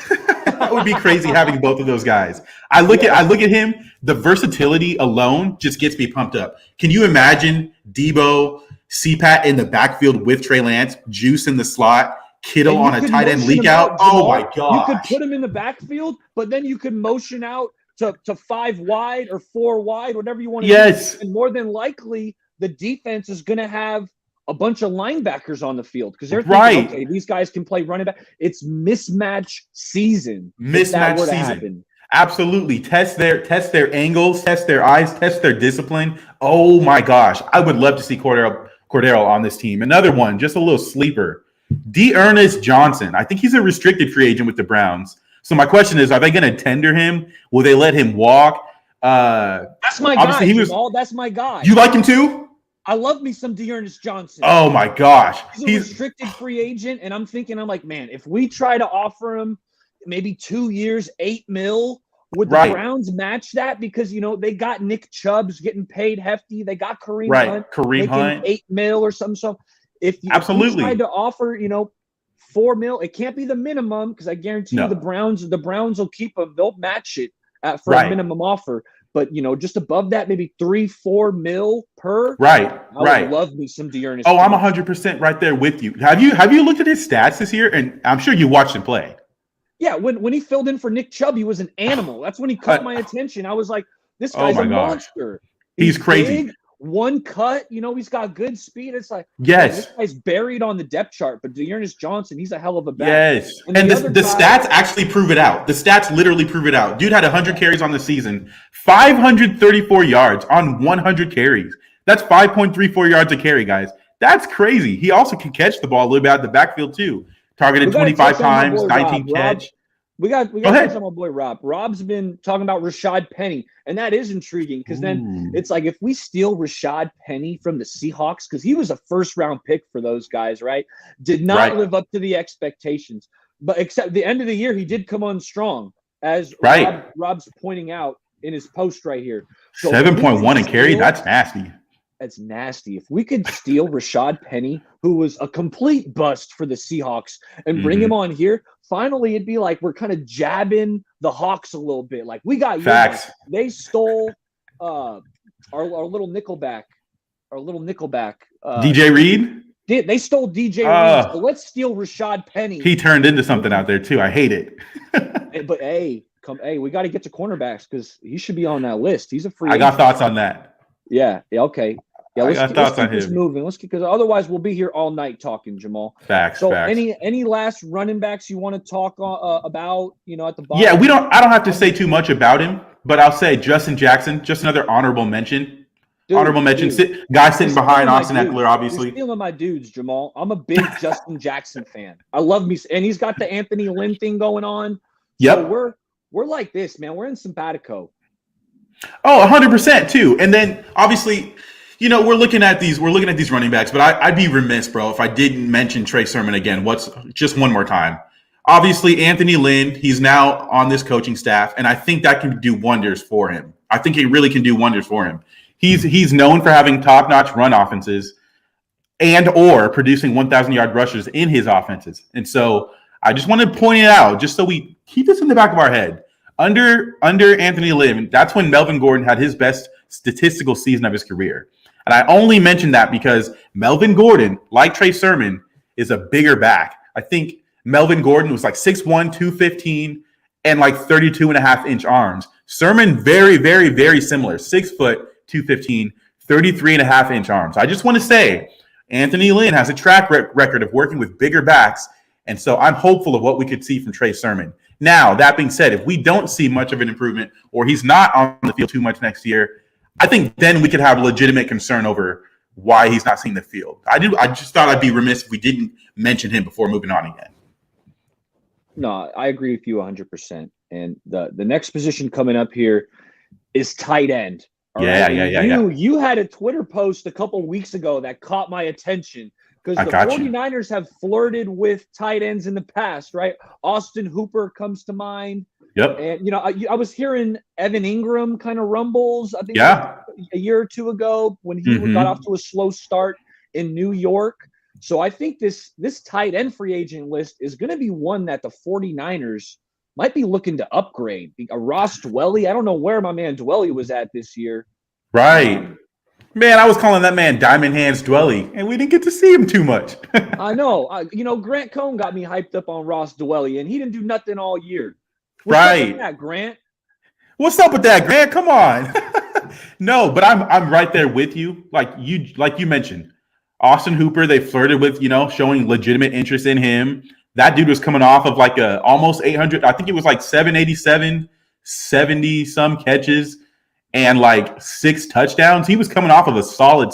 That would be crazy having both of those guys. I look at him. The versatility alone just gets me pumped up. Can you imagine Debo, CPAT in the backfield with Trey Lance, Juice in the slot, Kittle on a tight end leak out? Oh my god! You could put him in the backfield, but then you could motion out to 5 wide or 4 wide, whatever you want to do. And more than likely, the defense is going to have a bunch of linebackers on the field because they're thinking, okay, these guys can play running back. It's mismatch season. Mismatch season. Absolutely. Test their angles, test their eyes, test their discipline. Oh my gosh. I would love to see Cordero on this team. Another one, just a little sleeper. D'Ernest Johnson. I think he's a restricted free agent with the Browns. So my question is, are they going to tender him? Will they let him walk? That's my guy. That's my guy. You like him too? I love me some D'Ernest Johnson. Oh my gosh. He's a restricted free agent, and I'm like, man, if we try to offer him maybe 2 years, $8 million, would the Browns match that? Because they got Nick Chubb's getting paid hefty. They got Kareem Hunt making $8 million or something. So if you tried to offer, $4 million, it can't be the minimum because I guarantee you the Browns will keep him. They'll match it for a minimum offer. But just above that, maybe $3-4 million per. I would love me some D'Ernest. Oh, I'm 100% right there with you. Have you looked at his stats this year? And I'm sure you watched him play. Yeah, when he filled in for Nick Chubb, he was an animal. That's when he caught my attention. I was like, this guy's a monster. He's crazy. Big, one cut, he's got good speed. It's like, this guy's buried on the depth chart, but D'Ernest Johnson, he's a hell of a back. Yes. And the stats actually prove it out. The stats literally prove it out. Dude had 100 carries on the season, 534 yards on 100 carries. That's 5.34 yards a carry, guys. That's crazy. He also can catch the ball a little bit out of the backfield too. Targeted 25 times, 19 catch. We got to touch on my boy Rob. Rob's been talking about Rashad Penny, and that is intriguing because then it's like if we steal Rashad Penny from the Seahawks, because he was a first-round pick for those guys, right? Did not live up to the expectations. But except the end of the year, he did come on strong, as Rob's pointing out in his post right here. So 7.1 in carry, that's nasty. That's nasty. If we could steal Rashad Penny, who was a complete bust for the Seahawks, and bring him on here, finally it'd be like we're kind of jabbing the Hawks a little bit. Like, we got facts. They stole our little nickelback. DJ Reed? They stole DJ Reed. So let's steal Rashad Penny. He turned into something out there too. I hate it. But we got to get to cornerbacks because he should be on that list. He's a free agent. I got thoughts on that. Yeah. Okay. Yeah, let's keep this moving. Because otherwise we'll be here all night talking, Jamal. Facts. Any last running backs you want to talk about? At the bottom. Yeah, I don't have to say too much about him, but I'll say Justin Jackson, just another honorable mention. Guy sitting behind Austin Eckler, obviously. You're stealing my dudes, Jamal. I'm a big Justin Jackson fan. I love me, and he's got the Anthony Lynn thing going on. Yep. So we're like this, man. We're in simpatico. Oh, 100% too. And then obviously, we're looking at these running backs, but I'd be remiss, bro, if I didn't mention Trey Sermon again. Just one more time. Obviously, Anthony Lynn, he's now on this coaching staff, and I think that can do wonders for him. I think it really can do wonders for him. He's known for having top-notch run offenses and or producing 1,000-yard rushers in his offenses. And so I just want to point it out just so we keep this in the back of our head. Under Anthony Lynn, that's when Melvin Gordon had his best statistical season of his career. And I only mention that because Melvin Gordon, like Trey Sermon, is a bigger back. I think Melvin Gordon was like 6'1", 215, and like 32.5-inch arms. Sermon, very, very, very similar. 6 foot, 215, 33.5-inch arms. I just want to say, Anthony Lynn has a track record of working with bigger backs, and so I'm hopeful of what we could see from Trey Sermon. Now, that being said, if we don't see much of an improvement or he's not on the field too much next year, I think then we could have legitimate concern over why he's not seeing the field. I just thought I'd be remiss if we didn't mention him before moving on again. No, I agree with you 100%. And the next position coming up here is tight end. Yeah. You had a Twitter post a couple weeks ago that caught my attention because the 49ers have flirted with tight ends in the past, right? Austin Hooper comes to mind. Yep. And, I was hearing Evan Ingram kind of rumbles, I think a year or two ago when he got off to a slow start in New York. So I think this tight end free agent list is going to be one that the 49ers might be looking to upgrade. A Ross Dwelly, I don't know where my man Dwelly was at this year. Right. Man, I was calling that man Diamond Hands Dwelly, and we didn't get to see him too much. I know. Grant Cohn got me hyped up on Ross Dwelly, and he didn't do nothing all year. What's up with that, Grant? What's up with that, Grant? Come on. No, but I'm right there with you. Like you mentioned, Austin Hooper, they flirted with, showing legitimate interest in him. That dude was coming off of like a almost 800. I think it was like 787, 70 some catches and like 6 touchdowns. He was coming off of a solid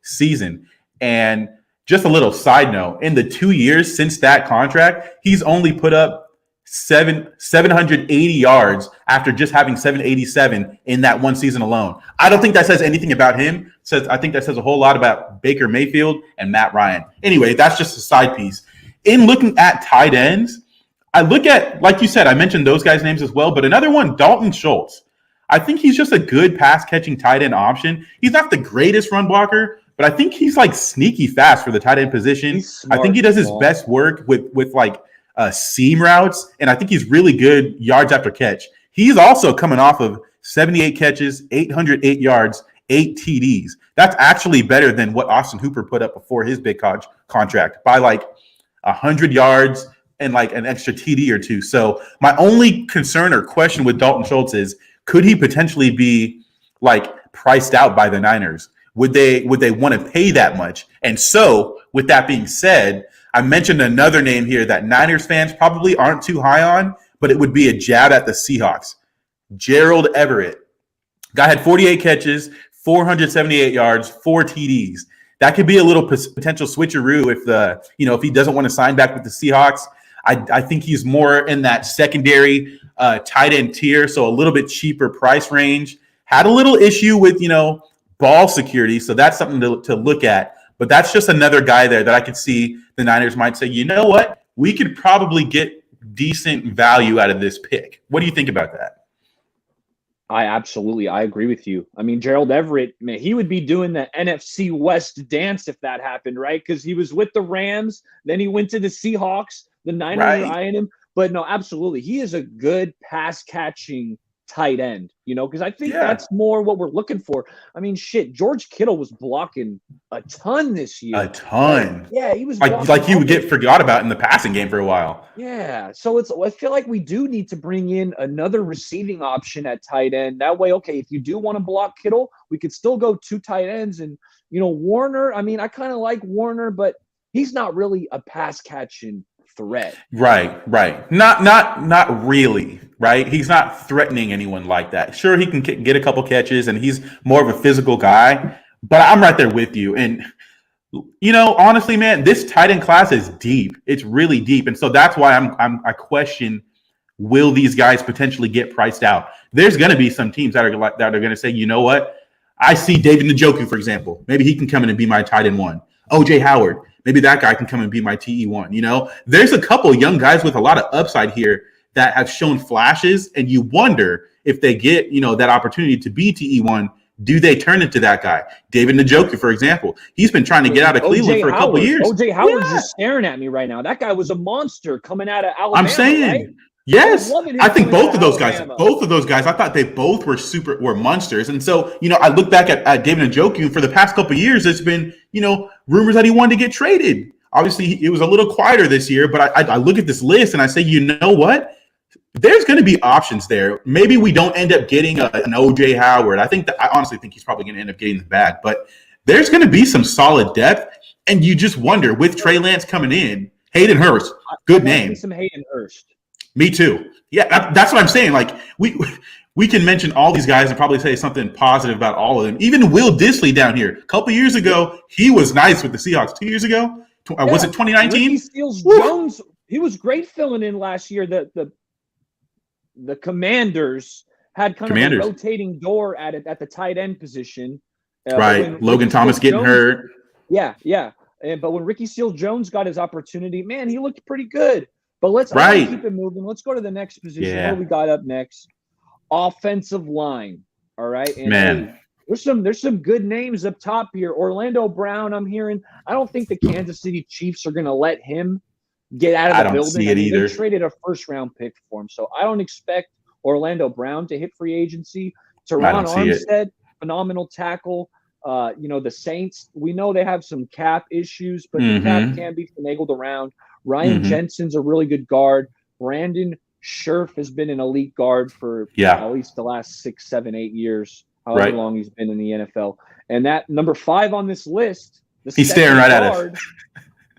season. And just a little side note, in the 2 years since that contract, he's only put up 780 yards after just having 787 in that one season alone. I don't think that says anything about him. I think that says a whole lot about Baker Mayfield and Matt Ryan. Anyway, that's just a side piece. In looking at tight ends, I look at, like you said, I mentioned those guys' names as well, but another one, Dalton Schultz. I think he's just a good pass-catching tight end option. He's not the greatest run blocker, but I think he's like sneaky fast for the tight end position. I think he does his best work with like seam routes, and I think he's really good yards after catch. He's also coming off of 78 catches, 808 yards, 8 TDs. That's actually better than what Austin Hooper put up before his big contract by like 100 yards and like an extra TD or two. So my only concern or question with Dalton Schultz is, could he potentially be like priced out by the Niners? Would they want to pay that much? And so with that being said, I mentioned another name here that Niners fans probably aren't too high on, but it would be a jab at the Seahawks. Gerald Everett. Guy had 48 catches, 478 yards, 4 TDs. That could be a little potential switcheroo if he doesn't want to sign back with the Seahawks. I think he's more in that secondary tight end tier, so a little bit cheaper price range. Had a little issue with, ball security, so that's something to look at. But that's just another guy there that I could see the Niners might say, you know what? We could probably get decent value out of this pick. What do you think about that? I agree with you. I mean, Gerald Everett, man, he would be doing the NFC West dance if that happened, right? Because he was with the Rams, then he went to the Seahawks, the Niners were eyeing him. But no, absolutely. He is a good pass-catching tight end, because I think that's more what we're looking for. I mean, George Kittle was blocking a ton this year. A ton. Yeah, he was like he would get forgot about in the passing game for a while. Yeah, so I feel like we do need to bring in another receiving option at tight end. That way, okay, if you do want to block Kittle, we could still go 2 tight ends. And, Warner, I mean, I kind of like Warner, but he's not really a pass-catching threat. Right. Not really, right? He's not threatening anyone like that. Sure, he can get a couple catches, and he's more of a physical guy, but I'm right there with you. And, honestly, man, this tight end class is deep. It's really deep. And so that's why I question, will these guys potentially get priced out? There's going to be some teams that are going to say, you know what? I see David Njoku, for example. Maybe he can come in and be my tight end 1. OJ Howard. Maybe that guy can come and be my TE1. There's a couple young guys with a lot of upside here that have shown flashes, and you wonder if they get, that opportunity to be TE1, do they turn into that guy? David Njoku, for example, he's been trying to get out of Cleveland for a couple of years. OJ Howard's just staring at me right now. That guy was a monster coming out of Alabama. I'm saying, right? yes. I think both of those guys, I thought they both were monsters. And so, I look back at David Njoku for the past couple of years. There's been, rumors that he wanted to get traded. Obviously, it was a little quieter this year, but I look at this list and I say, you know what? There's going to be options there. Maybe we don't end up getting an OJ Howard. I honestly think he's probably going to end up getting the bag, but there's going to be some solid depth. And you just wonder, with Trey Lance coming in, Hayden Hurst, good name. Some Hayden Hurst. Me too. Yeah, that's what I'm saying. Like we can mention all these guys and probably say something positive about all of them. Even Will Dissly down here, a couple years ago, he was nice with the Seahawks. 2 years ago, was it 2019? Ricky Seals-Jones, he was great filling in last year. The Commanders had kind of a rotating door at the tight end position. Right. Logan Thomas getting hurt. Yeah. But when Ricky Seals-Jones got his opportunity, man, he looked pretty good. But let's keep it moving. Let's go to the next position. Yeah. What we got up next? Offensive line. All right. And man. Hey, there's some good names up top here. Orlando Brown, I'm hearing. I don't think the Kansas City Chiefs are going to let him get out of the building. See it either. They traded a first-round pick for him, so I don't expect Orlando Brown to hit free agency. Tyrone Armstead, phenomenal tackle. The Saints, we know they have some cap issues, but the cap can be finagled around. Ryan Jensen's a really good guard. Brandon Scherf has been an elite guard for at least the last 6, 7, 8 years, however long he's been in the NFL. And that number 5 on this list, he's staring right at us.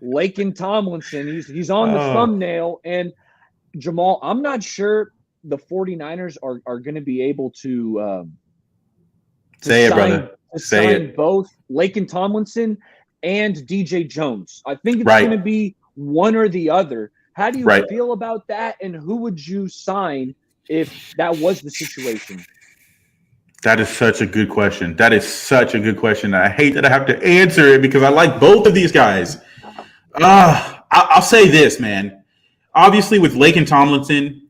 Laken Tomlinson, he's on the thumbnail. And Jamal, I'm not sure the 49ers are going to be able to sign both Laken Tomlinson and DJ Jones. I think it's going to be one or the other. How do you feel about that? And who would you sign if that was the situation? That is such a good question. I hate that I have to answer it because I like both of these guys. I'll say this, man. Obviously, with Laken Tomlinson,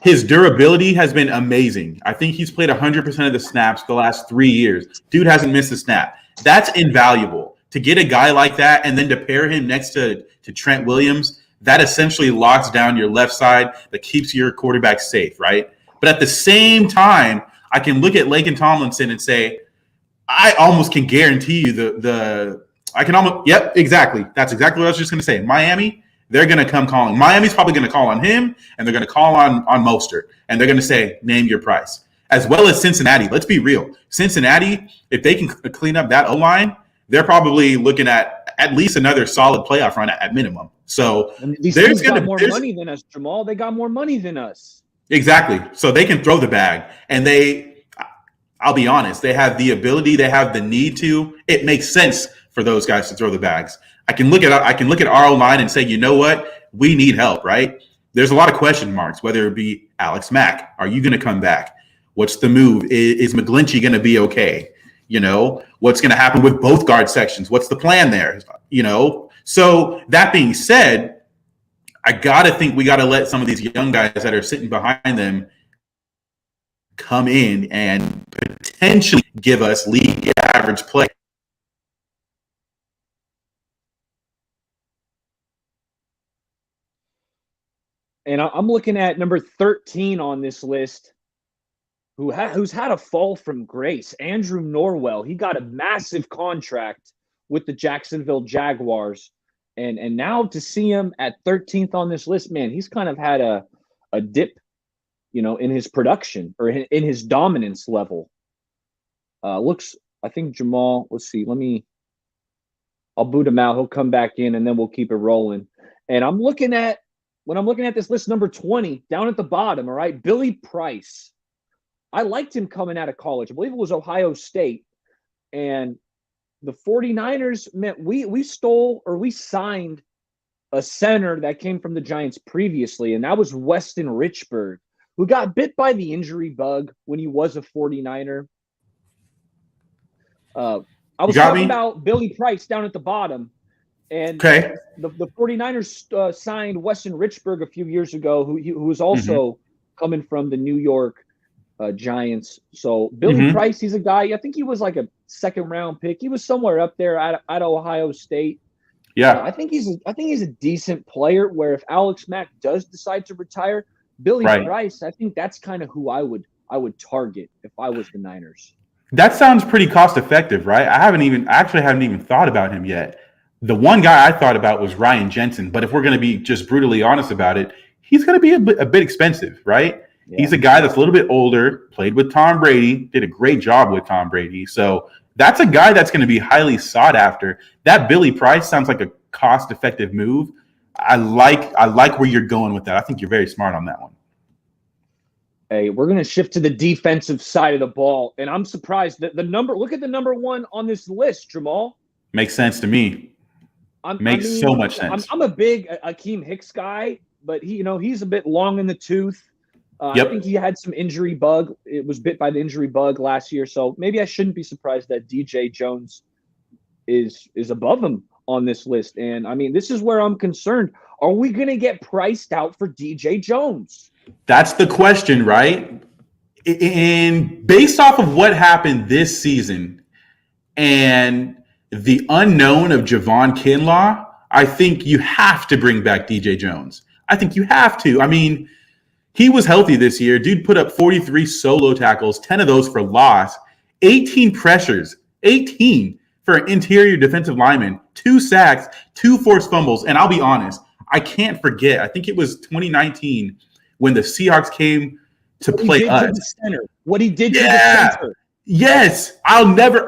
his durability has been amazing. I think he's played 100% of the snaps the last 3 years. Dude hasn't missed a snap. That's invaluable. To get a guy like that and then to pair him next to Trent Williams, that essentially locks down your left side, that keeps your quarterback safe, right? But at the same time, I can look at Laken Tomlinson and say, I almost can guarantee you exactly. That's exactly what I was just going to say. Miami, they're going to come calling. Miami's probably going to call on him, and they're going to call on Mostert, and they're going to say, name your price. As well as Cincinnati. Let's be real. Cincinnati, if they can clean up that O-line, they're probably looking at least another solid playoff run at minimum. So these teams got more money than us, Jamal. They got more money than us. Exactly. So they can throw the bag, and I'll be honest, they have the ability, they have the need to. It makes sense for those guys to throw the bags. I can look at our line and say, you know what, we need help, right? There's a lot of question marks, whether it be Alex Mack, are you going to come back? What's the move? Is McGlinchey going to be okay? What's going to happen with both guard sections? What's the plan there? So that being said, I got to think we got to let some of these young guys that are sitting behind them come in and potentially give us league average play. And I'm looking at number 13 on this list, who's had a fall from grace, Andrew Norwell. He got a massive contract with the Jacksonville Jaguars. And now to see him at 13th on this list, man, he's kind of had a dip, in his production or in his dominance level. I think Jamal, let's see, I'll boot him out. He'll come back in and then we'll keep it rolling. And when I'm looking at this list, number 20, down at the bottom, all right, Billy Price. I liked him coming out of college. I believe it was Ohio State. And the 49ers meant we signed a center that came from the Giants previously, and that was Weston Richburg, who got bit by the injury bug when he was a 49er. I was talking about Billy Price down at the bottom. And Okay. the 49ers signed Weston Richburg a few years ago, who was also coming from the New York Giants. So Billy Price, he's a guy. I think he was like a second-round pick. He was somewhere up there at Ohio State. Yeah, I think he's a decent player. Where if Alex Mack does decide to retire, Billy Price, I think that's kind of who I would target if I was the Niners. that sounds pretty cost effective, right? I actually haven't even thought about him yet. The one guy I thought about was Ryan Jensen, but if we're going to be just brutally honest about it, he's going to be a bit expensive, right? Yeah. He's a guy that's a little bit older, played with Tom Brady, did a great job with Tom Brady. So that's a guy that's going to be highly sought after. That Billy Price sounds like a cost-effective move. I like where you're going with that. I think you're very smart on that one. Hey, we're going to shift to the defensive side of the ball, and I'm surprised that look at the number one on this list, Jamal. Makes sense to me. Makes so much sense. I'm a big Akeem Hicks guy, but he's a bit long in the tooth. I think he had some injury bug. It was bit by the injury bug last year, so maybe I shouldn't be surprised that DJ Jones is above him on this list. And I mean, this is where I'm concerned. Are we going to get priced out for DJ Jones? That's the question, right? And based off of what happened this season and the unknown of Javon Kinlaw, I think you have to bring back DJ Jones. I think you have to. I mean, he was healthy this year. Dude put up 43 solo tackles, 10 of those for loss, 18 pressures, 18 for an interior defensive lineman, 2 sacks, 2 forced fumbles. And I'll be honest, I can't forget. I think it was 2019 when the Seahawks came to play us. To the center. What he did to the center. Yes. I'll never,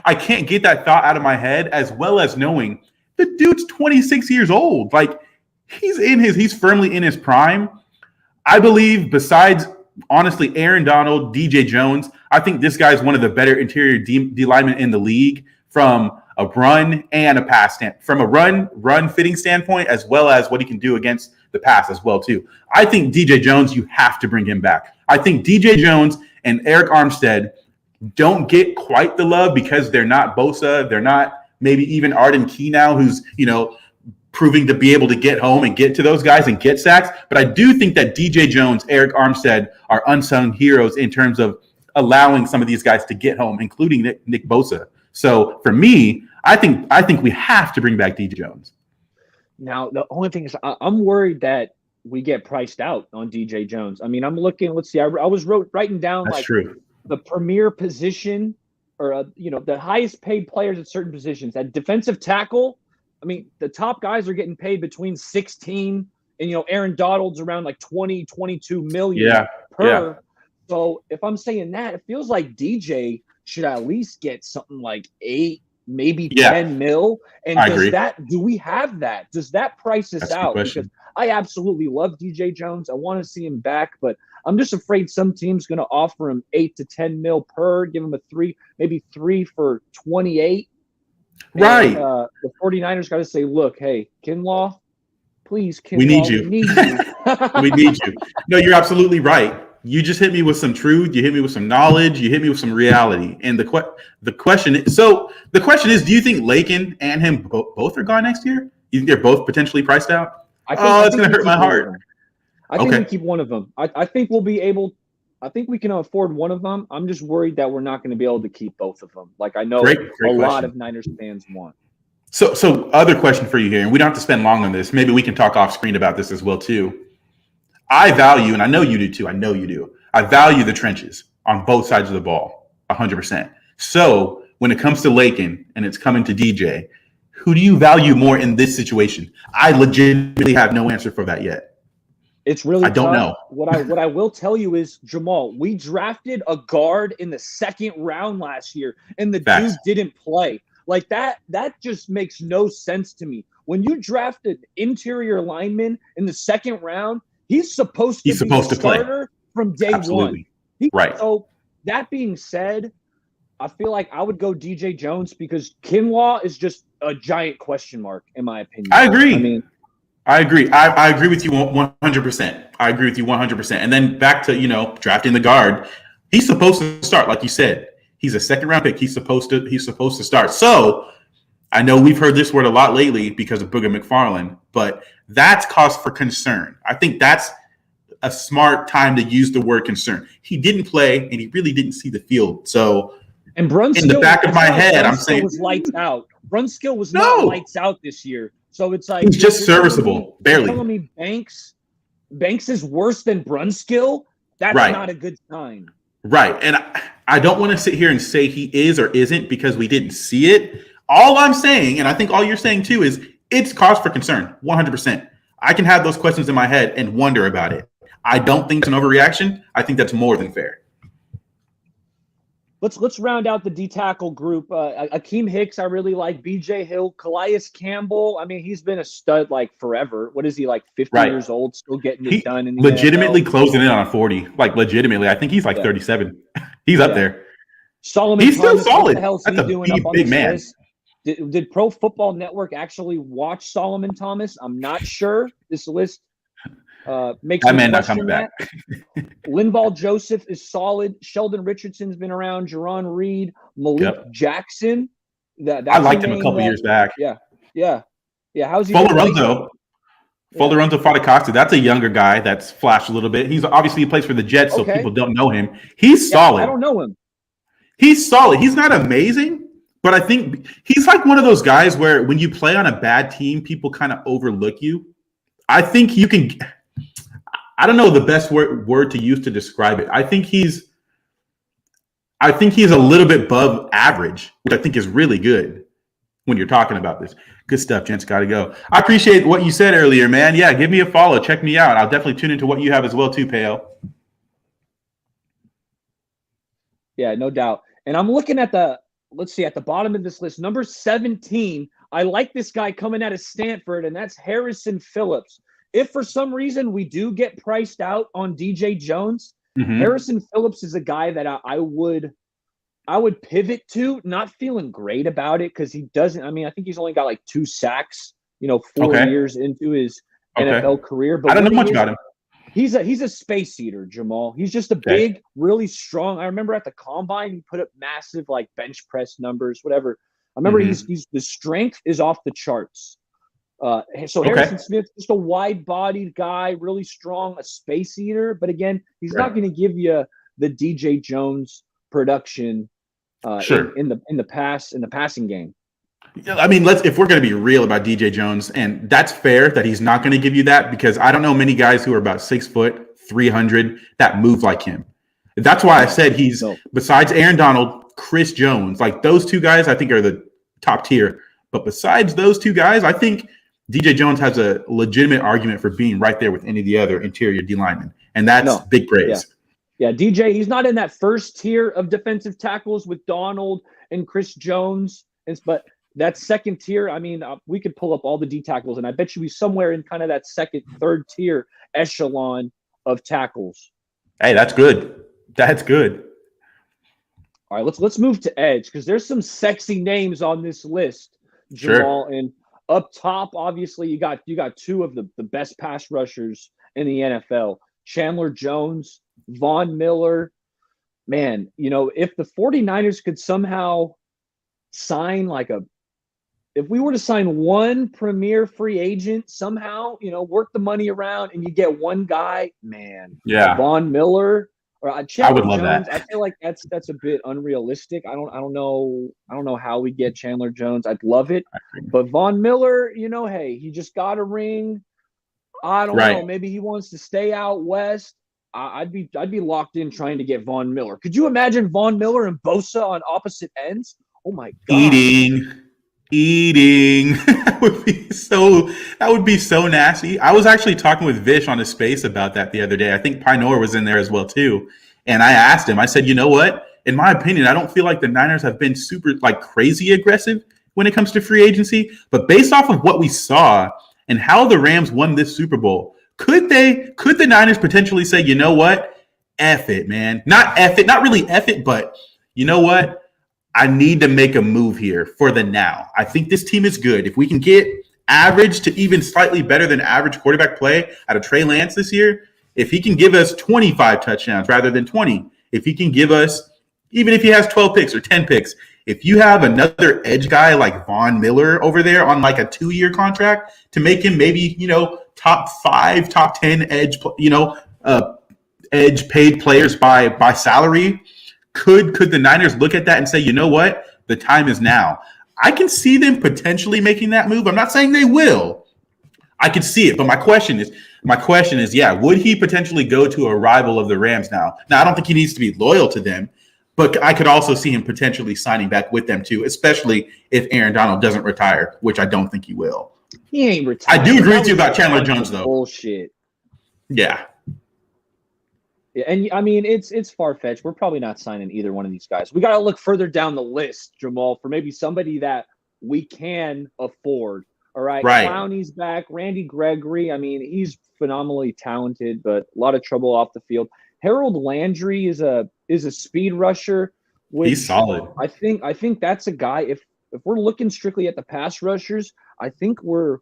I can't get that thought out of my head, as well as knowing the dude's 26 years old. Like, he's firmly in his prime. I believe besides, honestly, Aaron Donald, DJ Jones, I think this guy's one of the better interior D linemen in the league from a run and a pass standpoint, from a run fitting standpoint, as well as what he can do against the pass as well, too. I think DJ Jones, you have to bring him back. I think DJ Jones and Eric Armstead don't get quite the love because they're not Bosa. They're not maybe even Arden Key now, who's, proving to be able to get home and get to those guys and get sacks. But I do think that DJ Jones, Eric Armstead are unsung heroes in terms of allowing some of these guys to get home, including Nick Bosa. So for me, I think we have to bring back DJ Jones. Now, the only thing is I'm worried that we get priced out on DJ Jones. I mean, I'm looking, let's see, I was writing down the premier position or, the highest paid players at certain positions. At defensive tackle, I mean, the top guys are getting paid between 16 and, Aaron Donald's around like 20, 22 million per. Yeah. So if I'm saying that, it feels like DJ should at least get something like 8, maybe 10 mil. And do we have that? Does that price us out? Because I absolutely love DJ Jones. I want to see him back, but I'm just afraid some team's going to offer him 8 to 10 mil per, give him maybe 3 for 28. Right. And, the 49ers got to say, look, hey, Kinlaw, please, Kinlaw, we need you. We need you. No, you're absolutely right. You just hit me with some truth. You hit me with some knowledge. You hit me with some reality. And the question is, do you think Lakin and him both are gone next year? You think they're both potentially priced out? It's going to hurt my heart. I think we keep one of them. I think we'll be able – I think we can afford one of them. I'm just worried that we're not going to be able to keep both of them. Like I know great lot of Niners fans want. So other question for you here, and we don't have to spend long on this. Maybe we can talk off screen about this as well too. I value, and I know you do too. I value the trenches on both sides of the ball, 100%. So when it comes to Lakin and it's coming to DJ, who do you value more in this situation? I legitimately have no answer for that yet. It's really tough. I don't know. What I will tell you is, Jamal, we drafted a guard in the 2nd round last year, and the dude didn't play. Like that just makes no sense to me. When you draft an interior lineman in the 2nd round, he's supposed to be the starter from day one. Right. So that being said, I feel like I would go DJ Jones because Kinlaw is just a giant question mark, in my opinion. I agree. I agree with you 100%. I agree with you 100%. And then back to, drafting the guard. He's supposed to start, like you said. He's a 2nd round pick. He's supposed to start. So I know we've heard this word a lot lately because of Booger McFarland, but that's cause for concern. I think that's a smart time to use the word concern. He didn't play, and he really didn't see the field. So, and Brunskill, in the back of my head, I'm saying was lights out. Brunskill was not lights out this year. So it's like he's just serviceable, barely. You're telling me Banks is worse than Brunskill? That's not a good sign. Right. And I don't want to sit here and say he is or isn't because we didn't see it. All I'm saying, and I think all you're saying too, is it's cause for concern, 100%. I can have those questions in my head and wonder about it. I don't think it's an overreaction. I think that's more than fair. Let's round out the D-tackle group. Akeem Hicks, I really like. B.J. Hill, Calais Campbell. I mean, he's been a stud like forever. What is he, like 50 years old, still getting it done? In the legitimately NFL? Closing in on 40. Like, legitimately. I think he's like 37. He's up there. Solomon he's Thomas, still solid. What the hell is he doing up on this list? Did Pro Football Network actually watch Solomon Thomas? I'm not sure. This list makes me question that. Linval Joseph is solid. Sheldon Richardson's been around. Jerron Reed, Malik Jackson. I liked him a couple years back. Yeah. How's he? Folorunso Fadakaksu. That's a younger guy that's flashed a little bit. He's obviously he plays for the Jets, so people don't know him. He's solid. I don't know him. He's solid. He's not amazing, but I think he's like one of those guys where when you play on a bad team, people kind of overlook you. I think you can. I don't know the best word to use to describe it. I think he's a little bit above average, which I think is really good when you're talking about this. Good stuff, gents. Got to go. I appreciate what you said earlier, man. Yeah, give me a follow. Check me out. I'll definitely tune into what you have as well, too, Pale. Yeah, no doubt. And I'm looking at the bottom of this list, number 17. I like this guy coming out of Stanford, and that's Harrison Phillips. If for some reason we do get priced out on DJ Jones, Harrison Phillips is a guy that I would pivot to. Not feeling great about it because he doesn't. I mean, I think he's only got like 2 sacks, 4 years into his NFL career. But I don't know much about him. He's a space eater, Jamal. He's just a big, really strong. I remember at the combine he put up massive like bench press numbers, whatever. I remember he's the strength is off the charts. Harrison Smith, just a wide-bodied guy, really strong, a space eater. But again, he's not going to give you the DJ Jones production in the passing game. I mean, if we're going to be real about DJ Jones, and that's fair that he's not going to give you that because I don't know many guys who are about 6 foot, 300 that move like him. That's why I said he's besides Aaron Donald, Chris Jones, like those 2 guys, I think are the top tier. But besides those 2 guys, I think DJ Jones has a legitimate argument for being right there with any of the other interior D linemen, and that's big praise. Yeah, DJ, he's not in that first tier of defensive tackles with Donald and Chris Jones, but that second tier, I mean, we could pull up all the D tackles, and I bet you he's somewhere in kind of that second, third tier echelon of tackles. Hey, that's good. That's good. All right, let's move to edge because there's some sexy names on this list, Jamal. Sure. And up top, obviously, you got 2 of the best pass rushers in the NFL, Chandler Jones, Von Miller. Man, if the 49ers could somehow sign if we were to sign one premier free agent somehow, work the money around and you get one guy, man. Yeah. Von Miller or Chandler I would love Jones. that. I feel like that's a bit unrealistic. I don't know how we get Chandler Jones. I'd love it. But Von Miller, hey, he just got a ring. I don't know. Maybe he wants to stay out west. I'd be locked in trying to get Von Miller. Could you imagine Von Miller and Bosa on opposite ends? Oh my God. Eating. that would be so nasty. I was actually talking with Vish on his space about that the other day. I think Pinor was in there as well too. And I asked him, I said, you know what? In my opinion, I don't feel like the Niners have been super crazy aggressive when it comes to free agency, but based off of what we saw and how the Rams won this Super Bowl, could the Niners potentially say, you know what? F it, man. Not really F it, but you know what? I need to make a move here for the now. I think this team is good. If we can get average to even slightly better than average quarterback play out of Trey Lance this year, if he can give us 25 touchdowns rather than 20, if he can give us, even if he has 12 picks or 10 picks, If you have another edge guy like Von Miller over there on like a 2-year contract to make him maybe, top 5, top 10 edge, edge paid players by salary, could the Niners look at that and say, you know what, the time is now? I can see them potentially making that move. I'm not saying they will. I could see it, but my question is, yeah, would he potentially go to a rival of the Rams now? Now, I don't think he needs to be loyal to them, but I could also see him potentially signing back with them too, especially if Aaron Donald doesn't retire, which I don't think he will. He ain't retired. I do agree with you about Chandler Jones, though. Bullshit. Yeah. Yeah, and I mean, it's far-fetched. We're probably not signing either one of these guys. We got to look further down the list, Jamal, for maybe somebody that we can afford. All right. Clowney's back. Randy Gregory. I mean, he's phenomenally talented, but a lot of trouble off the field. Harold Landry is a speed rusher. He's solid. I think that's a guy. If we're looking strictly at the pass rushers, I think we're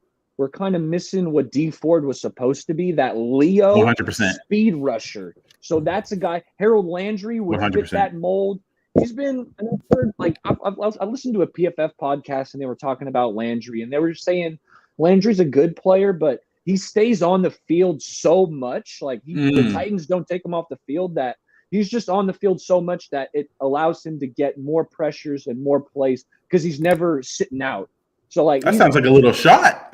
kind of missing what D Ford was supposed to be, that Leo 100% speed rusher. So that's a guy. Harold Landry would 100%. Fit that mold. He's been, and I've heard, like, I listened to a PFF podcast and they were talking about Landry, and they were saying Landry's a good player, but he stays on the field so much. Like, the Titans don't take him off the field, that he's just on the field so much that it allows him to get more pressures and more plays because he's never sitting out. So, like, that sounds like a little shot.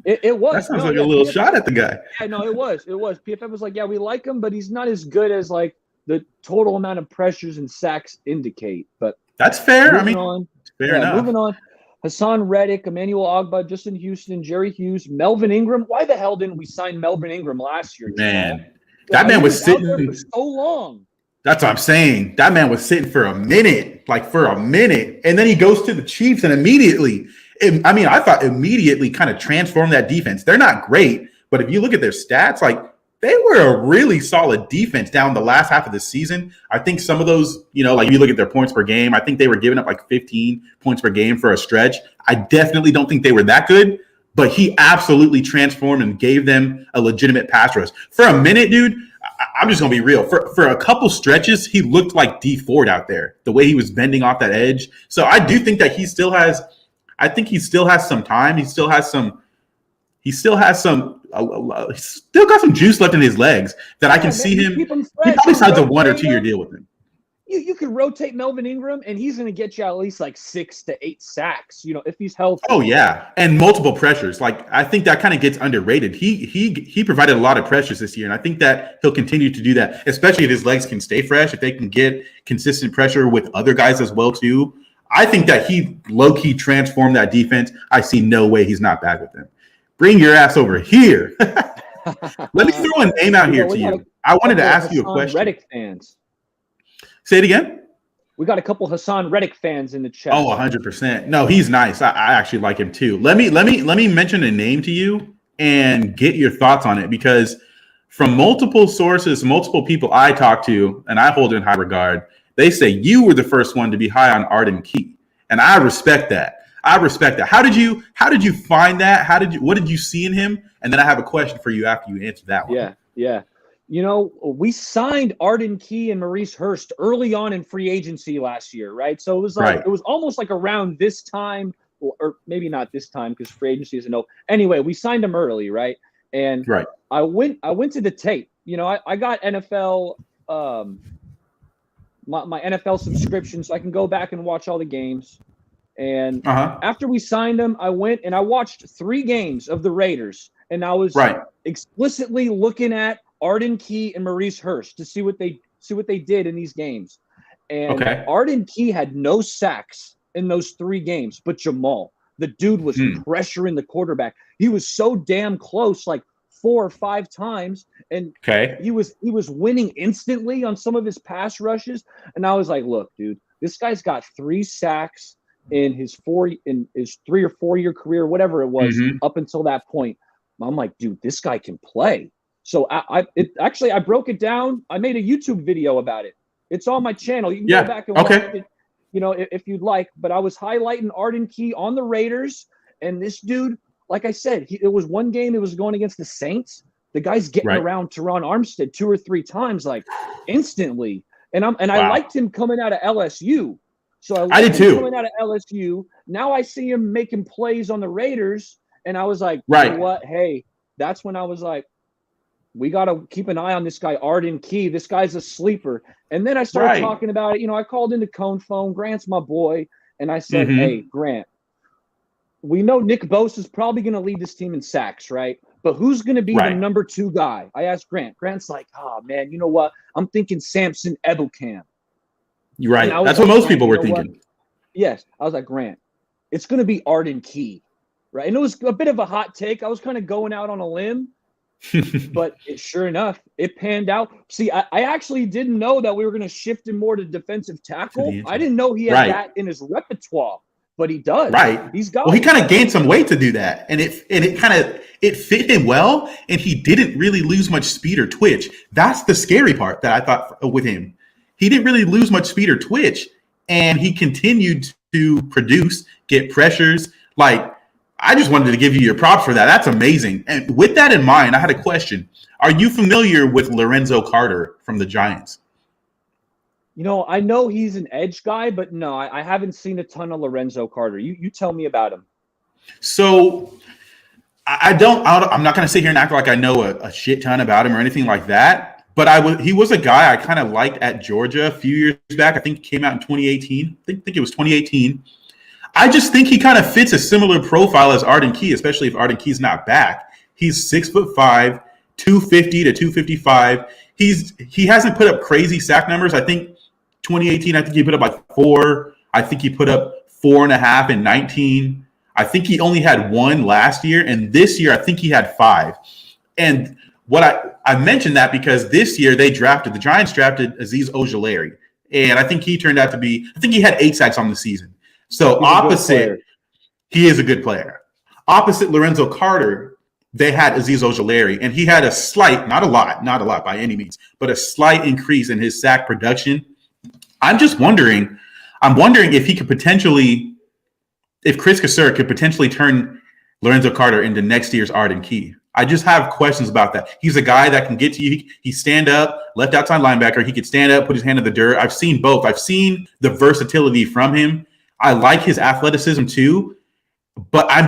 It was. That sounds like a little shot at the guy. Yeah, no, it was. PFF was like, yeah, we like him, but he's not as good as, like, the total amount of pressures and sacks indicate. But that's fair. Fair enough. Moving on. Hassan Reddick, Emmanuel Ogbah, Justin Houston, Jerry Hughes, Melvin Ingram. Why the hell didn't we sign Melvin Ingram last year? Man, that man was sitting there for so long. That's what I'm saying. That man was sitting for a minute, and then he goes to the Chiefs and immediately. I thought immediately kind of transformed that defense. They're not great, but if you look at their stats, like, they were a really solid defense down the last half of the season. I think some of those, like, if you look at their points per game, I think they were giving up like 15 points per game for a stretch. I definitely don't think they were that good, but he absolutely transformed and gave them a legitimate pass rush. For a minute, dude, I'm just going to be real. For a couple stretches, he looked like D Ford out there, the way he was bending off that edge. So I do think that he still has some time. He still got some juice left in his legs that I can see him. He probably signs a 1 or 2 year deal with him. You could rotate Melvin Ingram, and he's going to get you at least like 6 to 8 sacks, if he's healthy. Oh yeah, and multiple pressures. Like, I think that kind of gets underrated. He provided a lot of pressures this year, and I think that he'll continue to do that, especially if his legs can stay fresh. If they can get consistent pressure with other guys as well too. I think that he low-key transformed that defense. I see no way he's not back with them. Bring your ass over here. Let me throw a name out here to you. I wanted to ask you a question. Reddick fans. Say it again. We got a couple Hassan Reddick fans in the chat. Oh, 100%. No, he's nice. I actually like him too. Let me mention a name to you and get your thoughts on it, because from multiple sources, multiple people I talk to and I hold in high regard, they say you were the first one to be high on Arden Key, and I respect that. How did you find that? What did you see in him? And then I have a question for you after you answer that one. Yeah. We signed Arden Key and Maurice Hurst early on in free agency last year, right? So it was like It was almost like around this time, or maybe not this time because free agency isn't over. Anyway, we signed him early, right? And I went to the tape. I got NFL my NFL subscription, so I can go back and watch all the games. And after we signed him, I went and I watched 3 games of the Raiders, and I was explicitly looking at Arden Key and Maurice Hurst to see what they did in these games. And Arden Key had no sacks in those 3 games, but Jamal, the dude was pressuring the quarterback. He was so damn close, like 4 or 5 times, and he was winning instantly on some of his pass rushes. And I was like, look, dude, this guy's got 3 sacks in his 3 or 4 year career, whatever it was, up until that point. I'm like, dude, this guy can play. So I broke it down. I made a YouTube video about it. It's on my channel. You can go back and watch it, if you'd like. But I was highlighting Arden Key on the Raiders, and this dude, like I said, it was one game. It was going against the Saints. The guy's getting around Tyrone Armstead 2 or 3 times, like instantly. And I liked him coming out of LSU. So I did too. Coming out of LSU, now I see him making plays on the Raiders, and I was like, right. You know what? Hey, that's when I was like, we got to keep an eye on this guy, Arden Key. This guy's a sleeper. And then I started talking about it. I called into Cone Phone. Grant's my boy. And I said, Hey, Grant, we know Nick Bosa is probably going to lead this team in sacks, right? But who's going to be the number 2 guy? I asked Grant. Grant's like, oh, man, you know what? I'm thinking Samson Ebukam. You're right. That's what most people were thinking. Yes. I was like, Grant, it's going to be Arden Key, right? And it was a bit of a hot take. I was kind of going out on a limb. But sure enough, it panned out. See, I actually didn't know that we were going to shift him more to defensive tackle. I didn't know he had that in his repertoire, but he does. Right. He's got. Well, he kind of gained some weight to do that, and it fit him well, and he didn't really lose much speed or twitch. That's the scary part that I thought with him. He didn't really lose much speed or twitch, and he continued to produce, get pressures. Like, I just wanted to give you your props for that. That's amazing. And with that in mind, I had a question. Are you familiar with Lorenzo Carter from the Giants? I know he's an edge guy, but no, I haven't seen a ton of Lorenzo Carter. You tell me about him. So I'm not going to sit here and act like I know a shit ton about him or anything like that. But he was a guy I kind of liked at Georgia a few years back. I think he came out in 2018. I think it was 2018. I just think he kind of fits a similar profile as Arden Key, especially if Arden Key's not back. He's 6'5", 250 to 255. He hasn't put up crazy sack numbers. I think 2018, I think he put up like 4. I think he put up 4.5 in 19. I think he only had 1 last year, and this year I think he had 5. And what I mentioned that because this year the Giants drafted Azeez Ojulari, and I think he turned out to be. I think he had 8 sacks on the season. So he is a good player. Opposite Lorenzo Carter, they had Azeez Ojulari, and he had a slight, not a lot by any means, but a slight increase in his sack production. I'm wondering if he could potentially, if Chris Kaser could potentially turn Lorenzo Carter into next year's Arden Key. I just have questions about that. He's a guy that can get to you. He stand up, left outside linebacker. He could stand up, put his hand in the dirt. I've seen both. I've seen the versatility from him. I like his athleticism too, but I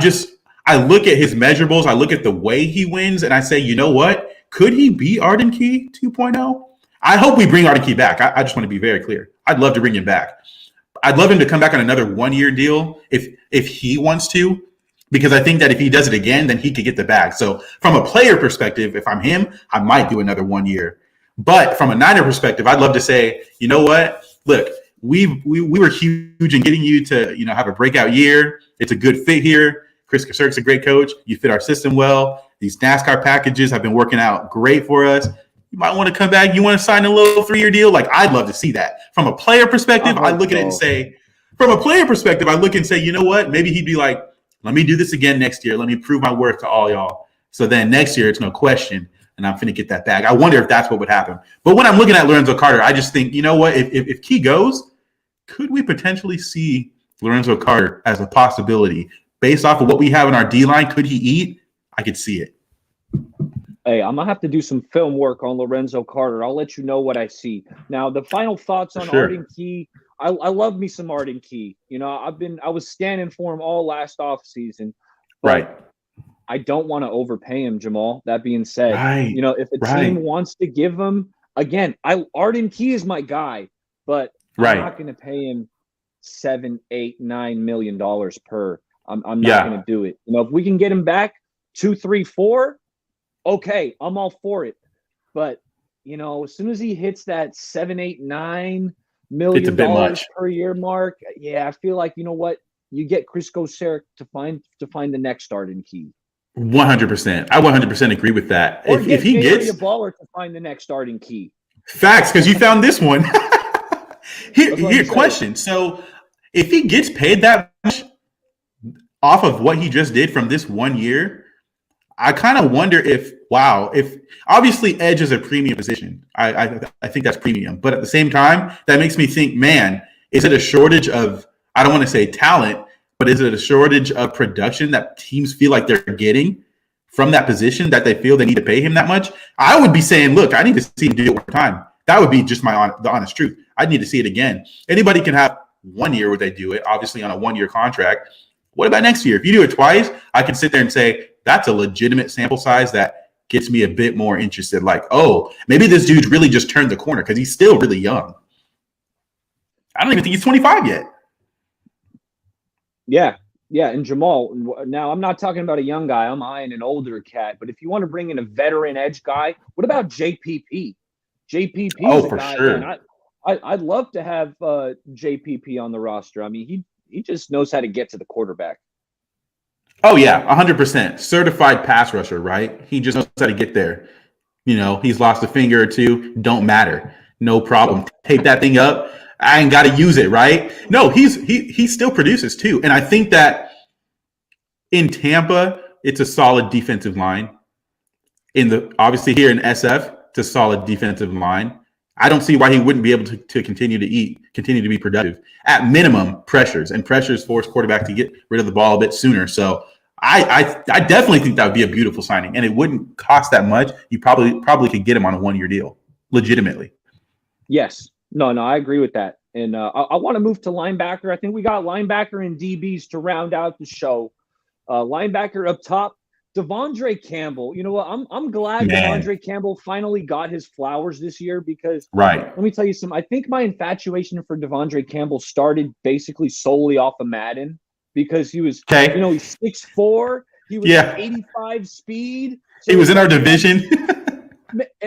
look at his measurables, I look at the way he wins, and I say, you know what? Could he be Arden Key 2.0? I hope we bring Arden Key back. I just want to be very clear. I'd love to bring him back. I'd love him to come back on another 1-year deal if he wants to, because I think that if he does it again, then he could get the bag. So from a player perspective, if I'm him, I might do another 1 year. But from a Niner perspective, I'd love to say, you know what? Look, we were huge in getting you to, have a breakout year. It's a good fit here. Chris Kaserk's a great coach. You fit our system well. These NASCAR packages have been working out great for us. You might want to come back. You want to sign a little 3-year deal? Like, I'd love to see that. From a player perspective, I look at it and say, you know what? Maybe he'd be like, let me do this again next year. Let me prove my worth to all y'all. So then next year, it's no question, and I'm finna get that bag. I wonder if that's what would happen. But when I'm looking at Lorenzo Carter, I just think, you know what? If Key goes, could we potentially see Lorenzo Carter as a possibility based off of what we have in our D-line? Could he eat? I could see it. Hey, I'm going to have to do some film work on Lorenzo Carter. I'll let you know what I see. Now, the final thoughts on Arden Key. I love me some Arden Key. I was standing for him all last offseason. Right. I don't want to overpay him, Jamal. That being said, if a team wants to give him, again, Arden Key is my guy, but I'm not going to pay him $7, $8, $9 million per. I'm not going to do it. If we can get him back 2, 3, 4, okay, I'm all for it. But as soon as he hits that $7, $8, $9 million per year mark, I feel like you get Chris Kaser to find the next Arden Key. 100%. I 100% agree with that. Or if he gets a baller to find the next Arden Key. Facts, because you found this one. Here, question. So if he gets paid that much off of what he just did from this 1 year, I kind of wonder if obviously edge is a premium position. I think that's premium. But at the same time, that makes me think, man, is it a shortage of, I don't want to say talent, but is it a shortage of production that teams feel like they're getting from that position that they feel they need to pay him that much? I would be saying, look, I need to see him do it one time. That would be just the honest truth. I need to see it again. Anybody can have 1 year where they do it, obviously on a 1-year contract. What about next year? If you do it twice, I can sit there and say that's a legitimate sample size that gets me a bit more interested. Like, oh, maybe this dude really just turned the corner because he's still really young. I don't even think he's 25 yet. Yeah. Yeah. And Jamal, now I'm not talking about a young guy. I'm eyeing an older cat. But if you want to bring in a veteran edge guy, what about JPP? JPP is a for guy, sure. man, I'd love to have JPP on the roster. I mean, he just knows how to get to the quarterback. Oh, yeah, 100%. Certified pass rusher, right? He just knows how to get there. You know, he's lost a finger or two. Don't matter. No problem. Tape that thing up. I ain't got to use it, right? No, he still produces too. And I think that in Tampa, it's a solid defensive line. Obviously here in SF, it's a solid defensive line. I don't see why he wouldn't be able to continue to be productive. At minimum, pressures force quarterback to get rid of the ball a bit sooner. So I definitely think that would be a beautiful signing, and it wouldn't cost that much. You probably could get him on a 1-year deal, legitimately. Yes. No, I agree with that. And I want to move to linebacker. I think we got linebacker and DBs to round out the show. Linebacker up top, Devondre Campbell. You know what? I'm glad Devondre Campbell finally got his flowers this year because let me tell you something. I think my infatuation for Devondre Campbell started basically solely off of Madden because he was, he's 6'4", he was 85 speed. So he was in our division.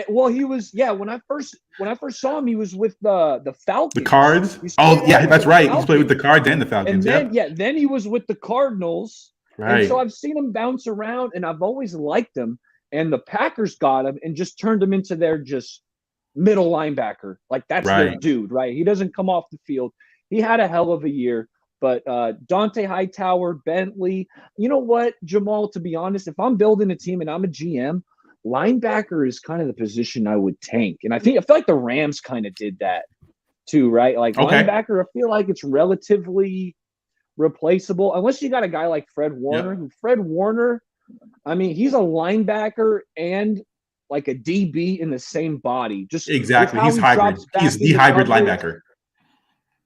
Well, he was, when I first saw him, he was with the Falcons. The Cards? Oh, yeah, that's right. He's played with the Cards and the Falcons. And then he was with the Cardinals. Right. And so I've seen him bounce around, and I've always liked him. And the Packers got him and just turned him into their just middle linebacker. Like, that's their dude, right? He doesn't come off the field. He had a hell of a year. But Dante Hightower, Bentley, you know what, Jamal, to be honest, if I'm building a team and I'm a GM, linebacker is kind of the position I would tank. And I feel like the Rams kind of did that too, right? Like linebacker, I feel like it's relatively replaceable unless you got a guy like Fred Warner. Who Fred Warner, I mean, he's a linebacker and like a DB in the same body. Just exactly. He's hybrid. He's the hybrid linebacker.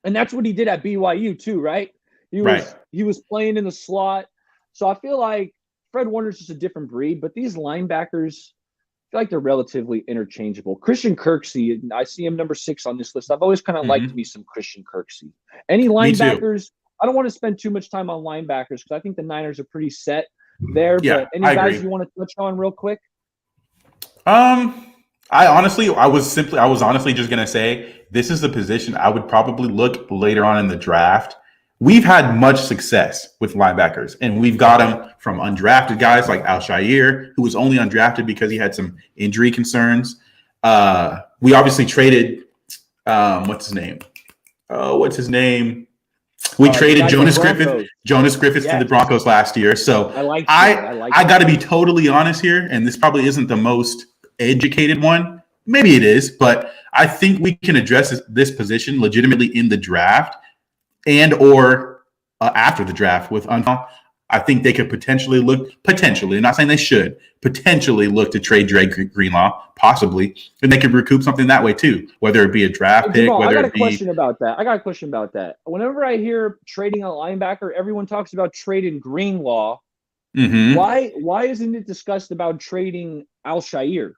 And that's what he did at BYU too, right? He was playing in the slot. So I feel like Fred Warner's just a different breed, but these linebackers, I feel like they're relatively interchangeable. Christian Kirksey, I see him number 6 on this list. I've always kind of liked me some Christian Kirksey. Any linebackers? I don't want to spend too much time on linebackers because I think the Niners are pretty set there. But any guys you want to touch on real quick? I was honestly just gonna say this is the position I would probably look later on in the draft. We've had much success with linebackers, and we've got them from undrafted guys like Al-Shaair, who was only undrafted because he had some injury concerns. We obviously traded what's his name? We traded Jonas Griffith to the Broncos last year. So I got to be totally honest here, and this probably isn't the most educated one. Maybe it is, but I think we can address this position legitimately in the draft and or after the draft with Untitled. I think they could potentially, I'm not saying they should, potentially look to trade Dre Greenlaw, possibly, and they could recoup something that way too, whether it be a draft pick, I got a question about that. Whenever I hear trading a linebacker, everyone talks about trading Greenlaw. Mm-hmm. Why isn't it discussed about trading Al-Shaair?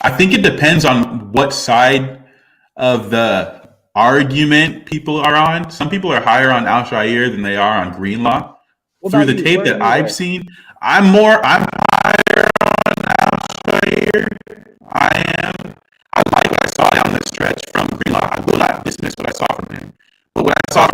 I think it depends on what side of the argument people are on. Some people are higher on Al-Shaair than they are on Greenlaw. Through the tape that I've seen, I'm higher on Al-Shaair. I like what I saw down the stretch from Greenlaw. I will not dismiss what I saw from him. But what I saw,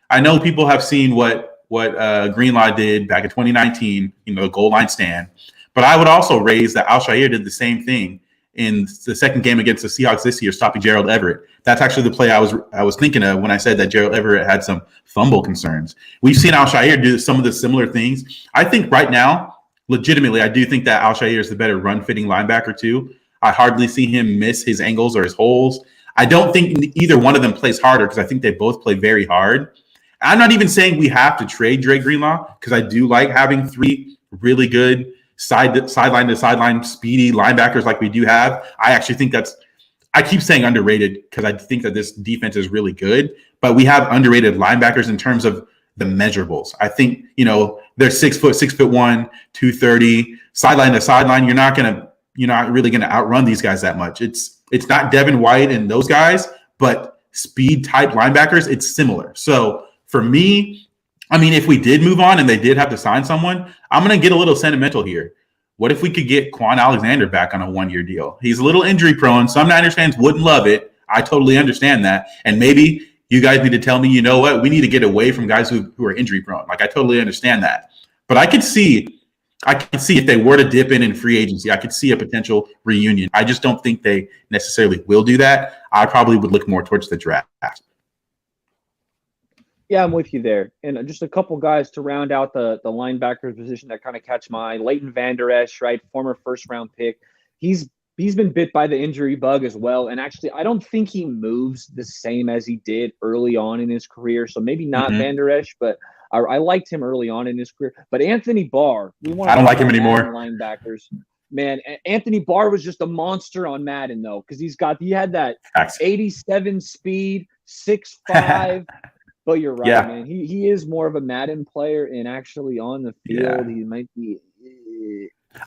I know people have seen what Greenlaw did back in 2019, the goal line stand. But I would also raise that Al-Shaair did the same thing in the second game against the Seahawks this year, stopping Gerald Everett. That's actually the play I was thinking of when I said that Gerald Everett had some fumble concerns. We've seen Al-Shaair do some of the similar things. I think right now, legitimately, I do think that Al-Shaair is the better run-fitting linebacker too. I hardly see him miss his angles or his holes. I don't think either one of them plays harder because I think they both play very hard. I'm not even saying we have to trade Dre Greenlaw because I do like having 3 really good sideline to sideline speedy linebackers like we do have. I actually think that's I keep saying underrated because I think that this defense is really good, but we have underrated linebackers in terms of the measurables. I think, they're 6 foot, 6'1", 230, sideline to sideline. You're not really gonna outrun these guys that much. It's not Devin White and those guys, but speed type linebackers, it's similar. So for me, I mean, if we did move on and they did have to sign someone, I'm gonna get a little sentimental here. What if we could get Quan Alexander back on a 1-year deal? He's a little injury prone. Some Niners fans wouldn't love it. I totally understand that. And maybe you guys need to tell me, you know what? We need to get away from guys who are injury prone. Like, I totally understand that. But I could see if they were to dip in free agency, I could see a potential reunion. I just don't think they necessarily will do that. I probably would look more towards the draft. Yeah, I'm with you there. And just a couple guys to round out the linebacker position that kind of catch my eye. Leighton Vander Esch, right, former first-round pick. He's been bit by the injury bug as well. And actually, I don't think he moves the same as he did early on in his career. So maybe not Vander Esch, but I liked him early on in his career. But Anthony Barr, I don't like him anymore. Linebackers. Man, Anthony Barr was just a monster on Madden, though, because he had that 87 speed, 6'5". But you're right, man. He is more of a Madden player, and actually on the field, he might be.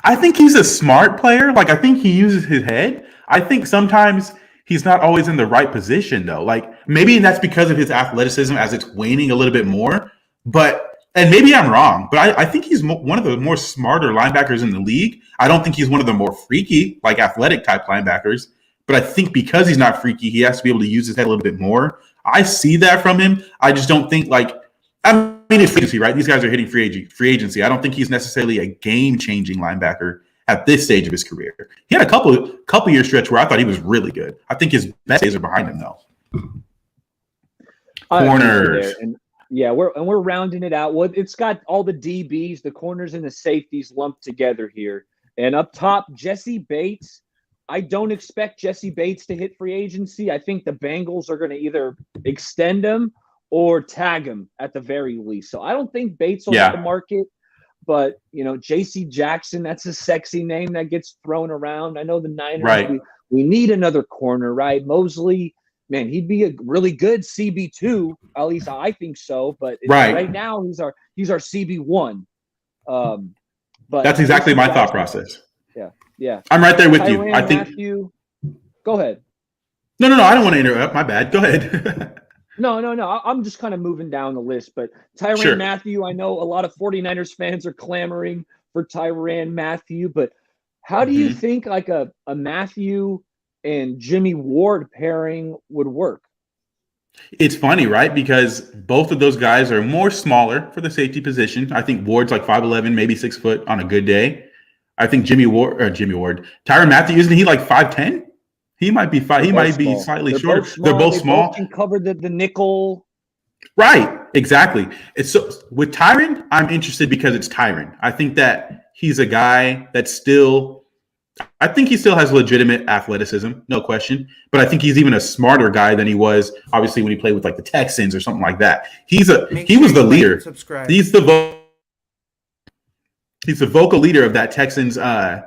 I think he's a smart player. Like, I think he uses his head. I think sometimes he's not always in the right position, though. Like, maybe that's because of his athleticism as it's waning a little bit more. And maybe I'm wrong, but I think he's one of the more smarter linebackers in the league. I don't think he's one of the more freaky, like athletic type linebackers. But I think because he's not freaky, he has to be able to use his head a little bit more. I see that from him. I just don't think it's free agency, right? These guys are hitting free agency. I don't think he's necessarily a game-changing linebacker at this stage of his career. He had a couple year stretch where I thought he was really good. I think his best days are behind him, though. Corners. We're rounding it out. Well, it's got all the DBs, the corners, and the safeties lumped together here. And up top, Jesse Bates. I don't expect Jesse Bates to hit free agency. I think the Bengals are going to either extend him or tag him at the very least. So I don't think Bates will hit the market. But, J.C. Jackson, that's a sexy name that gets thrown around. I know the Niners, we need another corner, right? Mosley, man, he'd be a really good CB2. At least I think so. But right now, he's our CB1. But that's exactly my thought process. Yeah. I'm right there with you. I think. Matthew, go ahead. No. I don't want to interrupt. My bad. Go ahead. No. I'm just kind of moving down the list. But Tyrone Matthew, I know a lot of 49ers fans are clamoring for Tyrone Matthew. But how do you think like a Matthew and Jimmy Ward pairing would work? It's funny, right? Because both of those guys are more smaller for the safety position. I think Ward's like 5'11", maybe 6 foot on a good day. I think Jimmy Ward, Tyrann Mathieu, isn't he like 5'10"? He might be slightly shorter. They're both small. Both can cover the nickel. Right, exactly. It's so with Tyrann, I'm interested because it's Tyrann. I think that he's a guy that I think he still has legitimate athleticism, no question. But I think he's even a smarter guy than he was, obviously, when he played with like the Texans or something like that. He was the leader. Subscribe. He's the vocal leader of that Texans of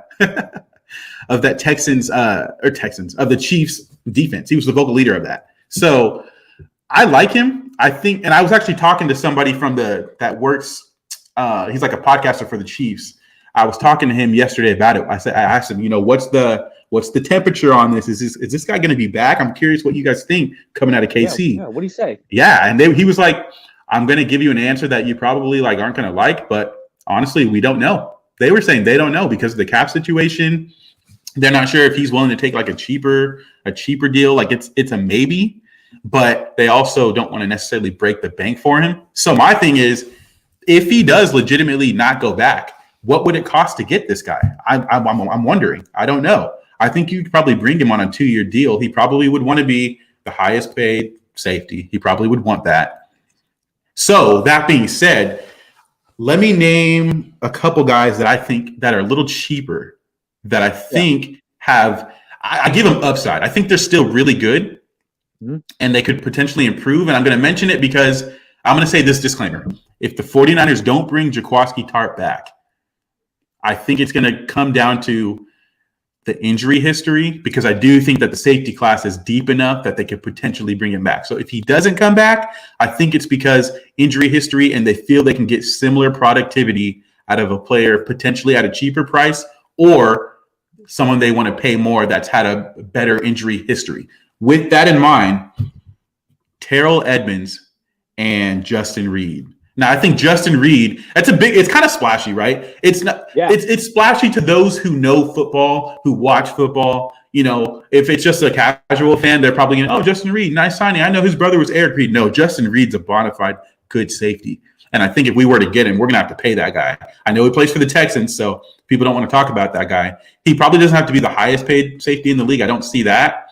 the Chiefs defense. He was the vocal leader of that. So I like him. I think, and I was actually talking to somebody from that works. He's like a podcaster for the Chiefs. I was talking to him yesterday about it. I asked him, what's the temperature on this? Is this guy going to be back? I'm curious what you guys think coming out of KC. Yeah. What do you say? Yeah, and he was like, I'm going to give you an answer that you probably aren't going to like, but honestly, we don't know. They were saying they don't know because of the cap situation. They're not sure if he's willing to take like a cheaper deal. Like it's a maybe, but they also don't want to necessarily break the bank for him. So my thing is, if he does legitimately not go back, what would it cost to get this guy? I'm wondering. I don't know. I think you'd probably bring him on a 2-year deal. He probably would want to be the highest paid safety. He probably would want that. So that being said, let me name a couple guys that I think that are a little cheaper that I think I give them upside. I think they're still really good and they could potentially improve. And I'm going to mention it because I'm going to say this disclaimer. If the 49ers don't bring Jaquiski Tartt back, I think it's going to come down to the injury history, because I do think that the safety class is deep enough that they could potentially bring him back. So if he doesn't come back, I think it's because injury history, and they feel they can get similar productivity out of a player potentially at a cheaper price, or someone they want to pay more that's had a better injury history. With that in mind, Terrell Edmonds and Justin Reed. Now, I think Justin Reed, it's kind of splashy, right? It's not, it's splashy to those who know football, who watch football. If it's just a casual fan, they're probably going, oh, Justin Reed, nice signing. I know his brother was Eric Reed. No, Justin Reed's a bona fide good safety. And I think if we were to get him, we're going to have to pay that guy. I know he plays for the Texans, so people don't want to talk about that guy. He probably doesn't have to be the highest paid safety in the league. I don't see that,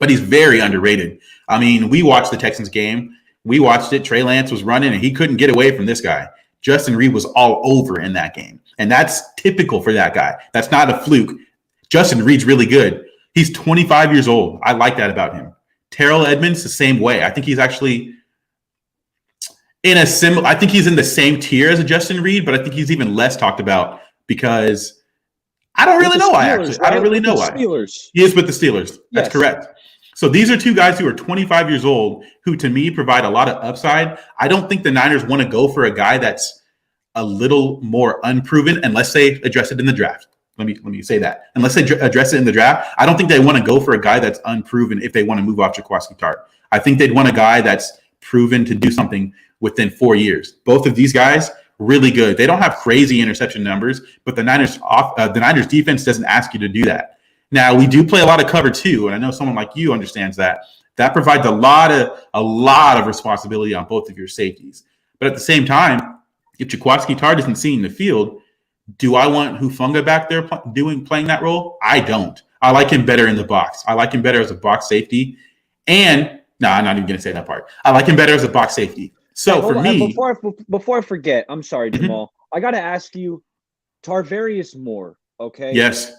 but he's very underrated. I mean, we watched the Texans game. We watched it. Trey Lance was running, and he couldn't get away from this guy. Justin Reed was all over in that game, and that's typical for that guy. That's not a fluke. Justin Reed's really good. He's 25 years old. I like that about him. Terrell Edmonds, the same way. I think he's actually I think he's in the same tier as a Justin Reed, but I think he's even less talked about because I don't really know why, actually. Right? I don't really know why. Steelers. He is with the Steelers. That's correct. So these are two guys who are 25 years old who, to me, provide a lot of upside. I don't think the Niners want to go for a guy that's a little more unproven unless they address it in the draft. Let me say that. Unless they address it in the draft, I don't think they want to go for a guy that's unproven if they want to move off Jaquiski Tartt. I think they'd want a guy that's proven to do something within 4 years. Both of these guys, really good. They don't have crazy interception numbers, but the Niners defense doesn't ask you to do that. Now, we do play a lot of cover too, and I know someone like you understands that. That provides a lot of responsibility on both of your safeties. But at the same time, if Jaquiski Tartt isn't seen in the field, do I want Hufanga back there playing that role? I don't. I like him better in the box. I like him better as a box safety. And I'm not even going to say that part. I like him better as a box safety. So for me, before I forget, I'm sorry, Jamal. I got to ask you, Tarvarius Moore. Okay. Yes.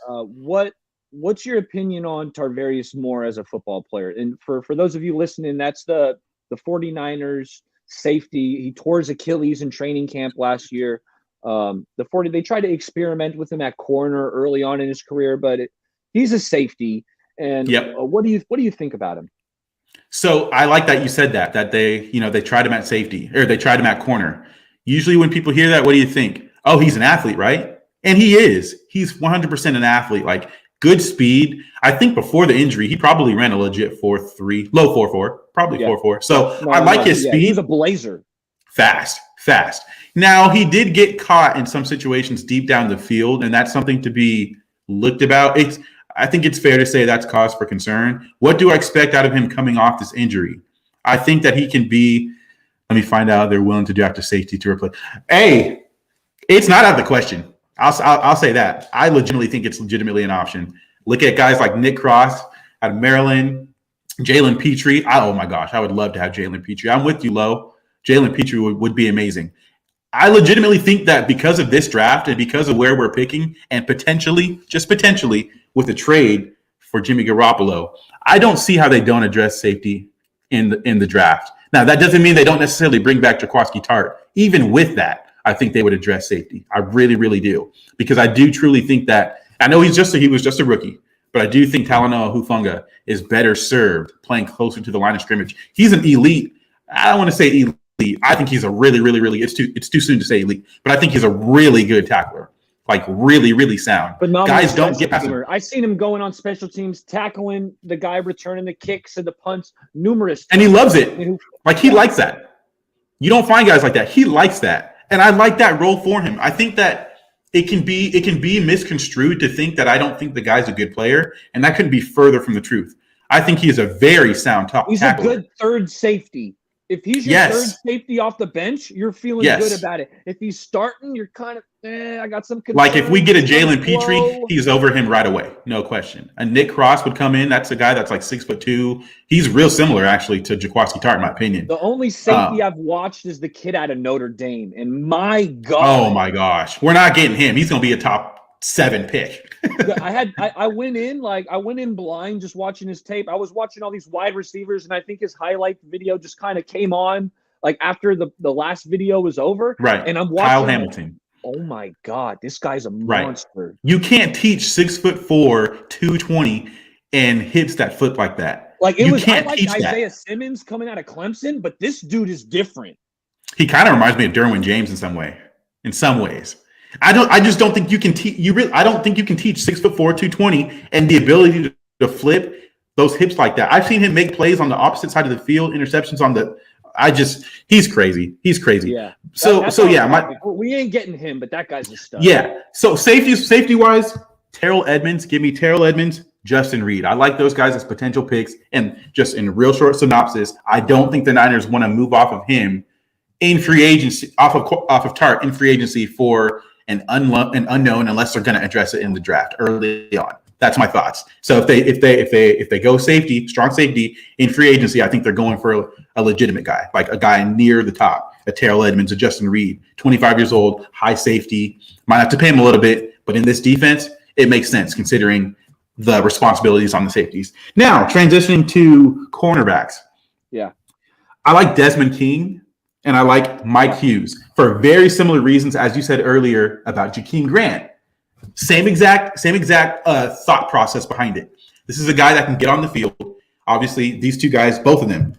What's your opinion on Tarvarius Moore as a football player? And for those of you listening, that's the 49ers safety. He tore his Achilles in training camp last year. They tried to experiment with him at corner early on in his career, but he's a safety. And what do you think about him? So I like that you said that they tried him at safety, or they tried him at corner. Usually when people hear that, what do you think? Oh, he's an athlete, right? And he is. He's 100% an athlete. Like, good speed. I think before the injury, he probably ran a legit 4.3, low 4.4, probably 4.4. So I like his speed. He's a blazer. Fast. Now, he did get caught in some situations deep down the field, and that's something to be looked about. I think it's fair to say that's cause for concern. What do I expect out of him coming off this injury? I think that he can be – let me find out they're willing to draft a safety to replace – hey, it's not out of the question. I'll say that. I legitimately think it's legitimately an option. Look at guys like Nick Cross out of Maryland, Jalen Petrie. Oh, my gosh, I would love to have Jalen Petrie. I'm with you, Lo. Jalen Petrie would be amazing. I legitimately think that because of this draft and because of where we're picking, and potentially, just potentially, with a trade for Jimmy Garoppolo, I don't see how they don't address safety in the draft. Now, that doesn't mean they don't necessarily bring back Jaquiski Tartt. Even with that, I think they would address safety. I really, really do. Because I do truly think that – I know he was just a rookie, but I do think Talanoa Hufanga is better served playing closer to the line of scrimmage. He's an elite. I don't want to say elite. I think he's a really, really, really – it's too soon to say elite, but I think he's a really good tackler. Like, really, really sound. But guys don't get past him. I've seen him going on special teams, tackling the guy returning the kicks and the punts numerous times. And he loves it. Like, he likes that. You don't find guys like that. He likes that. And I like that role for him. I think that it can be misconstrued to think that I don't think the guy's a good player, and that couldn't be further from the truth. I think he is a very sound tackler. He's a good third safety. If he's your third safety off the bench, you're feeling good about it. If he's starting, you're kind of, I got some concerns. Like, if we get a Jalen Petrie, he's over him right away. No question. And Nick Cross would come in. That's a guy that's like 6'2". He's real similar, actually, to Jaquiski Tartt, in my opinion. The only safety I've watched is the kid out of Notre Dame. And my God. Oh, my gosh. We're not getting him. He's going to be a top 7 pick. I went in blind just watching his tape. I was watching all these wide receivers, and I think his highlight video just kind of came on like after the last video was over. Right. And I'm watching Kyle Hamilton. oh my God, this guy's a Right. monster. You can't teach 6'4", 220, and hips that flip like that. Like I like teach Isaiah that. Simmons coming out of Clemson, but this dude is different. He kind of reminds me of Derwin James in some ways. I just don't think you can teach. I don't think you can teach 6'4", 220, and the ability to flip those hips like that. I've seen him make plays on the opposite side of the field, interceptions on the. He's crazy. He's crazy. Yeah. We ain't getting him, but that guy's a stud. Yeah. So safety wise, Terrell Edmonds. Give me Terrell Edmonds, Justin Reed. I like those guys as potential picks. And just in a real short synopsis, I don't think the Niners want to move off of him in free agency, off of Tart in free agency for an unknown, unless they're going to address it in the draft early on. That's my thoughts. So if they go strong safety in free agency, I think they're going for a legitimate guy, like a guy near the top, a Terrell Edmonds, a Justin Reed, 25 years old, high safety. Might have to pay him a little bit, but in this defense, it makes sense considering the responsibilities on the safeties. Now, transitioning to cornerbacks. Yeah. I like Desmond King and I like Mike Hughes for very similar reasons as you said earlier about Jakeem Grant. Same exact thought process behind it. This is a guy that can get on the field. Obviously, these two guys, both of them,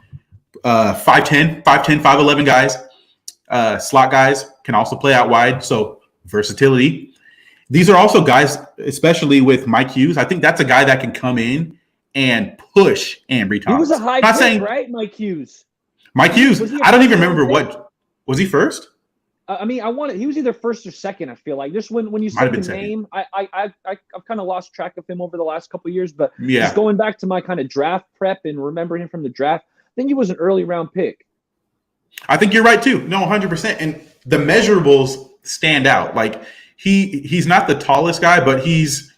5'10", 5'11 guys, slot guys, can also play out wide. So versatility. These are also guys, especially with Mike Hughes. I think that's a guy that can come in and push Ambry Thomas. He was a high pick, right? Mike Hughes. Mike Hughes. I don't even remember was he first? He was either first or second. I feel like just when you said the name, I've kind of lost track of him over the last couple of years. But just going back to my kind of draft prep and remembering him from the draft, I think he was an early round pick. I think you're right too. No, 100%. And the measurables stand out. Like he's not the tallest guy, but he's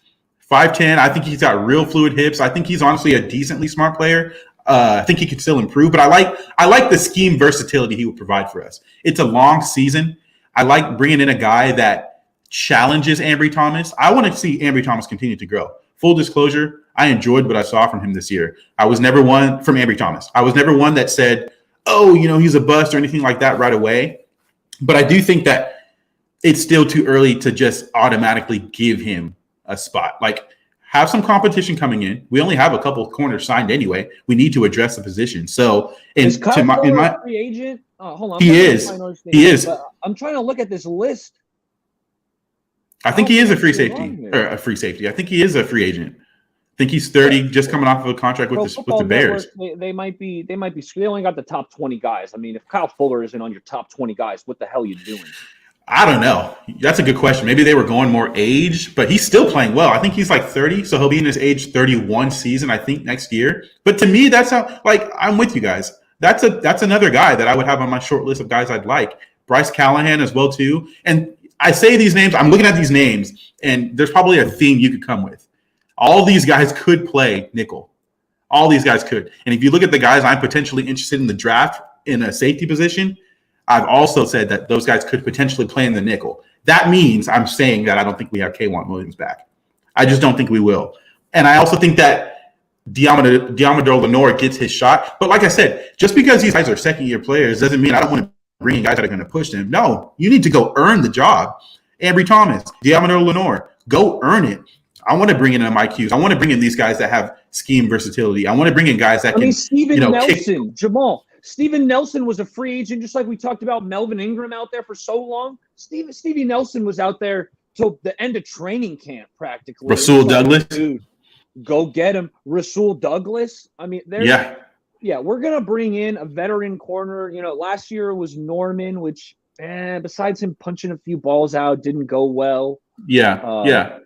5'10". I think he's got real fluid hips. I think he's honestly a decently smart player. I think he could still improve, but I like the scheme versatility he would provide for us. It's a long season. I like bringing in a guy that challenges Ambry Thomas. I want to see Ambry Thomas continue to grow. Full disclosure, I enjoyed what I saw from him this year. I was never one from Ambry Thomas. I was never one that said, oh, he's a bust or anything like that right away. But I do think that it's still too early to just automatically give him a spot. Like, have some competition coming in. We only have a couple of corners signed anyway. We need to address the position. So, is Kyle Fuller a free agent? Hold on. He is. I'm trying to look at this list. I think he is a free safety or a free safety. I think he is a free agent. I think he's 30, just coming off of a contract with the Bears. They might be. They only got the top 20 guys. I mean, if Kyle Fuller isn't on your top 20 guys, what the hell are you doing? I don't know. That's a good question. Maybe they were going more age, but he's still playing well. I think he's like 30, so he'll be in his age 31 season, I think, next year. But to me, that's how, I'm with you guys. That's another guy that I would have on my short list of guys I'd like. Bryce Callahan as well, too. And I say these names, I'm looking at these names, and there's probably a theme you could come with. All these guys could play nickel. All these guys could. And if you look at the guys I'm potentially interested in the draft in a safety position, I've also said that those guys could potentially play in the nickel. That means I'm saying that I don't think we have K'Wan Williams back. I just don't think we will. And I also think that Diamador Lenore gets his shot. But like I said, just because these guys are second-year players doesn't mean I don't want to bring in guys that are going to push them. No, you need to go earn the job. Ambry Thomas, Diamador Lenore, go earn it. I want to bring in a Mike Hughes. I want to bring in these guys that have scheme versatility. I want to bring in guys that can, Steven Nelson, Jamal. Steven Nelson was a free agent, just like we talked about Melvin Ingram out there for so long. Stevie Nelson was out there till the end of training camp, practically. Rasul Douglas. Dude, go get him. Rasul Douglas. I mean, we're going to bring in a veteran corner. Last year it was Norman, which, besides him punching a few balls out, didn't go well. Yeah.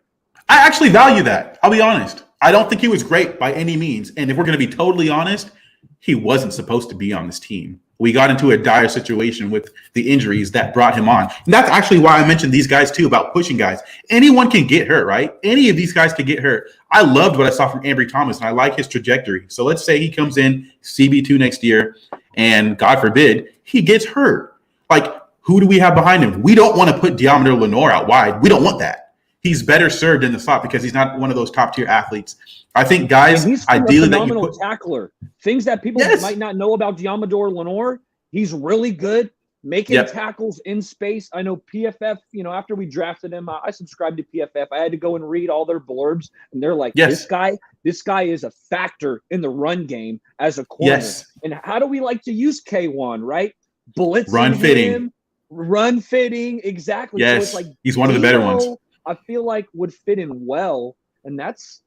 I actually value that. I'll be honest. I don't think he was great by any means. And if we're going to be totally honest, he wasn't supposed to be on this team. We got into a dire situation with the injuries that brought him on. And that's actually why I mentioned these guys too, about pushing guys. Anyone can get hurt, right? Any of these guys can get hurt. I loved what I saw from Ambry Thomas, and I like his trajectory. So let's say he comes in CB2 next year, and God forbid, he gets hurt. Who do we have behind him? We don't want to put Diamador Lenore out wide. We don't want that. He's better served in the slot because he's not one of those top-tier athletes. I think guys, he's ideally, a phenomenal tackler. Things that people might not know about Diamador Lenore, he's really good making tackles in space. I know PFF, after we drafted him, I subscribed to PFF. I had to go and read all their blurbs, and they're like, this guy is a factor in the run game as a corner. Yes. And how do we like to use K1, right? Blitzing run fitting, exactly. Yes, so it's like he's one of the better ones. I feel like would fit in well, and that's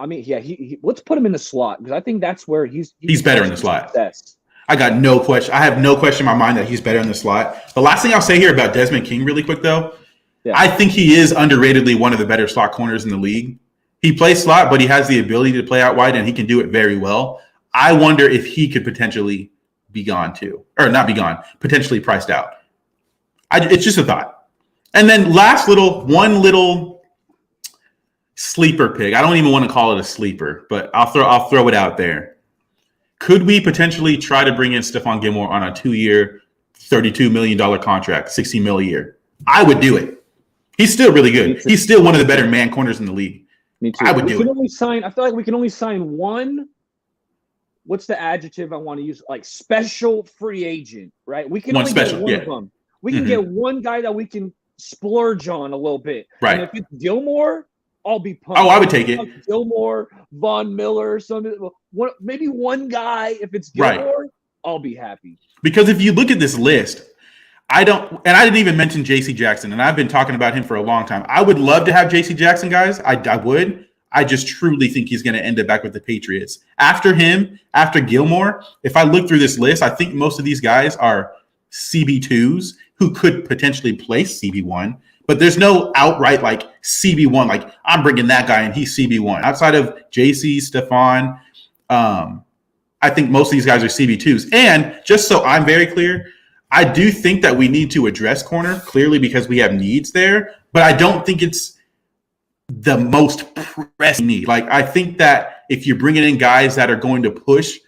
he let's put him in the slot because I think that's where he's better in the slot. Success. I got no question. I have no question in my mind that he's better in the slot. The last thing I'll say here about Desmond King really quick, though, I think he is underratedly one of the better slot corners in the league. He plays slot, but he has the ability to play out wide, and he can do it very well. I wonder if he could potentially be gone too. Or not be gone, potentially priced out. It's just a thought. And then one little sleeper pick. I don't even want to call it a sleeper, but I'll throw it out there. Could we potentially try to bring in Stephon Gilmore on a 2-year, $32 million contract, $60 million a year? I would do it. He's still really good. He's still one of the better man corners in the league. Me too. I would do it. I feel like we can only sign one. What's the adjective I want to use? Like special free agent, right? We can only get one of them. We can get one guy that we can splurge on a little bit. Right. And if it's Gilmore, I'll be pumped. Oh, I would take it. Gilmore, Von Miller, maybe one guy. If it's Gilmore, I'll be happy. Because if you look at this list, I didn't even mention J.C. Jackson, and I've been talking about him for a long time. I would love to have J.C. Jackson, guys. I would. I just truly think he's going to end up back with the Patriots. After him, after Gilmore, if I look through this list, I think most of these guys are CB2s who could potentially place CB1, but there's no outright like CB1, like I'm bringing that guy and he's CB1. Outside of JC, Stephon, I think most of these guys are CB2s. And just so I'm very clear, I do think that we need to address corner clearly because we have needs there, but I don't think it's the most pressing need. Like, I think that if you're bringing in guys that are going to push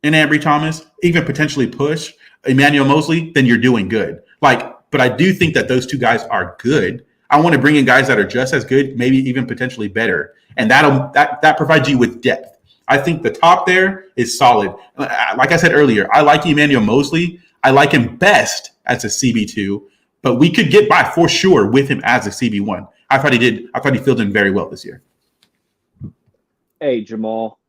an Ambry Thomas, even potentially push Emmanuel Mosley, then you're doing good. But I do think that those two guys are good. I want to bring in guys that are just as good, maybe even potentially better. And that provides you with depth. I think the top there is solid. Like I said earlier, I like Emmanuel Mosley. I like him best as a CB2, but we could get by for sure with him as a CB1. I thought he filled in very well this year. Hey, Jamal,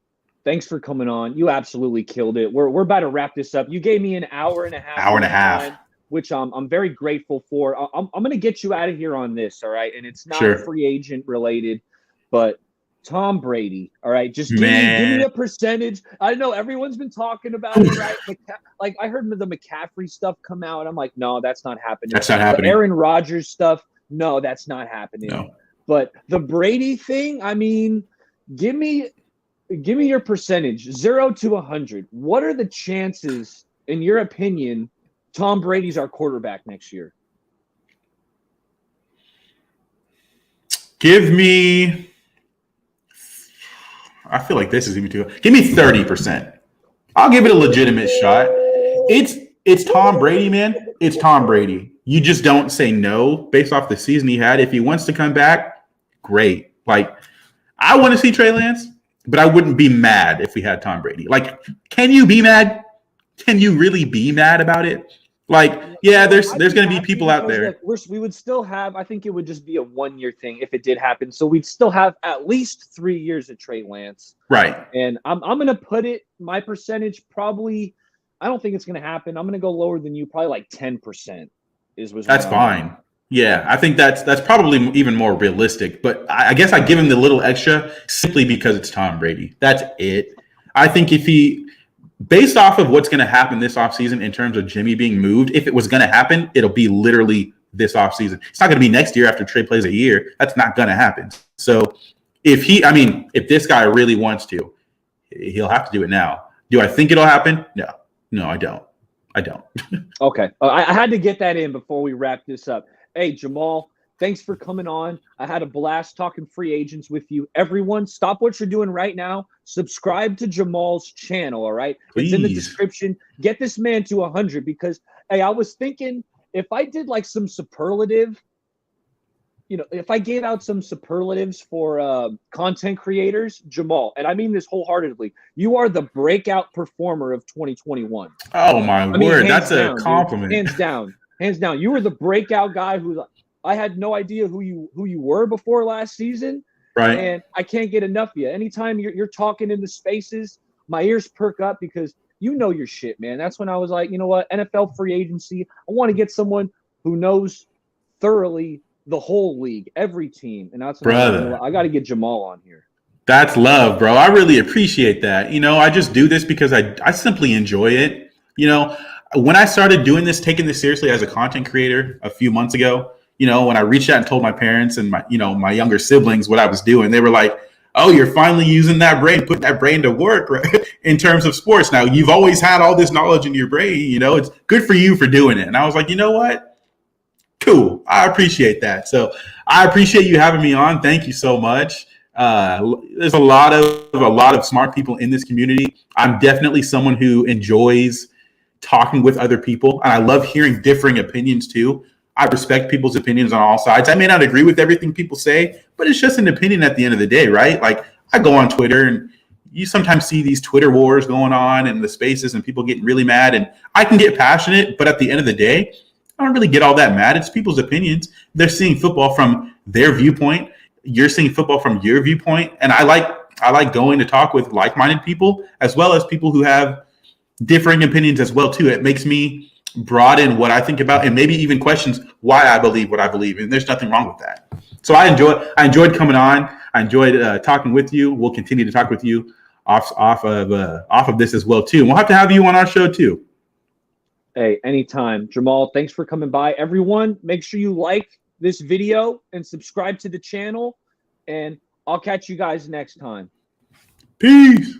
thanks for coming on. You absolutely killed it. We're about to wrap this up. You gave me an hour and a half. Time, which I'm very grateful for. I'm going to get you out of here on this, all right? And it's not free agent related, but Tom Brady, all right? Just give me a percentage. I know everyone's been talking about it, right? Like I heard the McCaffrey stuff come out. I'm like, no, that's not happening. That's not happening. The Aaron Rodgers stuff, no, that's not happening. No. But the Brady thing, I mean, give me your percentage, 0 to 100. What are the chances, in your opinion, Tom Brady's our quarterback next year? Give me, I feel like this is even too. Give me 30%. I'll give it a legitimate shot. It's Tom Brady, man. It's Tom Brady. You just don't say no based off the season he had. If he wants to come back, great. Like, I want to see Trey Lance, but I wouldn't be mad if we had Tom Brady. Like, can you be mad? Can you really be mad about it? Like, yeah, there's going to be people out there. We would still have, I think it would just be a 1-year thing if it did happen. So we'd still have at least 3 years of Trey Lance. Right. And I'm going to put it, my percentage probably, I don't think it's going to happen. I'm going to go lower than you, probably like 10%. That's fine. Yeah, I think that's probably even more realistic. But I guess I give him the little extra simply because it's Tom Brady. That's it. I think if he, based off of what's going to happen this offseason in terms of Jimmy being moved, if it was going to happen, it'll be literally this offseason. It's not going to be next year after Trey plays a year. That's not going to happen. So if this guy really wants to, he'll have to do it now. Do I think it'll happen? No, I don't. Okay. I had to get that in before we wrap this up. Hey, Jamal, thanks for coming on. I had a blast talking free agents with you. Everyone, stop what you're doing right now. Subscribe to Jamal's channel, all right? Please. It's in the description. Get this man to 100 because, hey, I was thinking if I did like some superlative, if I gave out some superlatives for content creators, Jamal, and I mean this wholeheartedly, you are the breakout performer of 2021. Oh my word, that's a compliment. Dude. Hands down. You were the breakout guy who I had no idea who you were before last season. Right. And I can't get enough of you. Anytime you're talking in the spaces, my ears perk up because you know your shit, man. That's when I was like, you know what, NFL free agency, I want to get someone who knows thoroughly the whole league, every team. And that's when I got to get Jamal on here. That's love, bro. I really appreciate that. I just do this because I simply enjoy it. When I started doing this, taking this seriously as a content creator a few months ago, when I reached out and told my parents and my younger siblings what I was doing, they were like, oh, you're finally using that brain, putting that brain to work, right? In terms of sports. Now, you've always had all this knowledge in your brain, it's good for you for doing it. And I was like, you know what? Cool. I appreciate that. So I appreciate you having me on. Thank you so much. There's a lot of smart people in this community. I'm definitely someone who enjoys talking with other people, and I love hearing differing opinions too. I respect people's opinions on all sides. I may not agree with everything people say, but it's just an opinion at the end of the day, right? Like, I go on Twitter and you sometimes see these Twitter wars going on in the spaces and people getting really mad, and I can get passionate, but at the end of the day, I don't really get all that mad. It's people's opinions. They're seeing football from their viewpoint. You're seeing football from your viewpoint. And I like going to talk with like-minded people as well as people who have differing opinions as well too. It makes me broaden what I think about and maybe even questions why I believe what I believe. And there's nothing wrong with that. So I enjoyed coming on. I enjoyed talking with you. We'll continue to talk with you off of this as well too. And we'll have to have you on our show too. Hey, anytime. Jamal, thanks for coming by. Everyone, make sure you like this video and subscribe to the channel. And I'll catch you guys next time. Peace.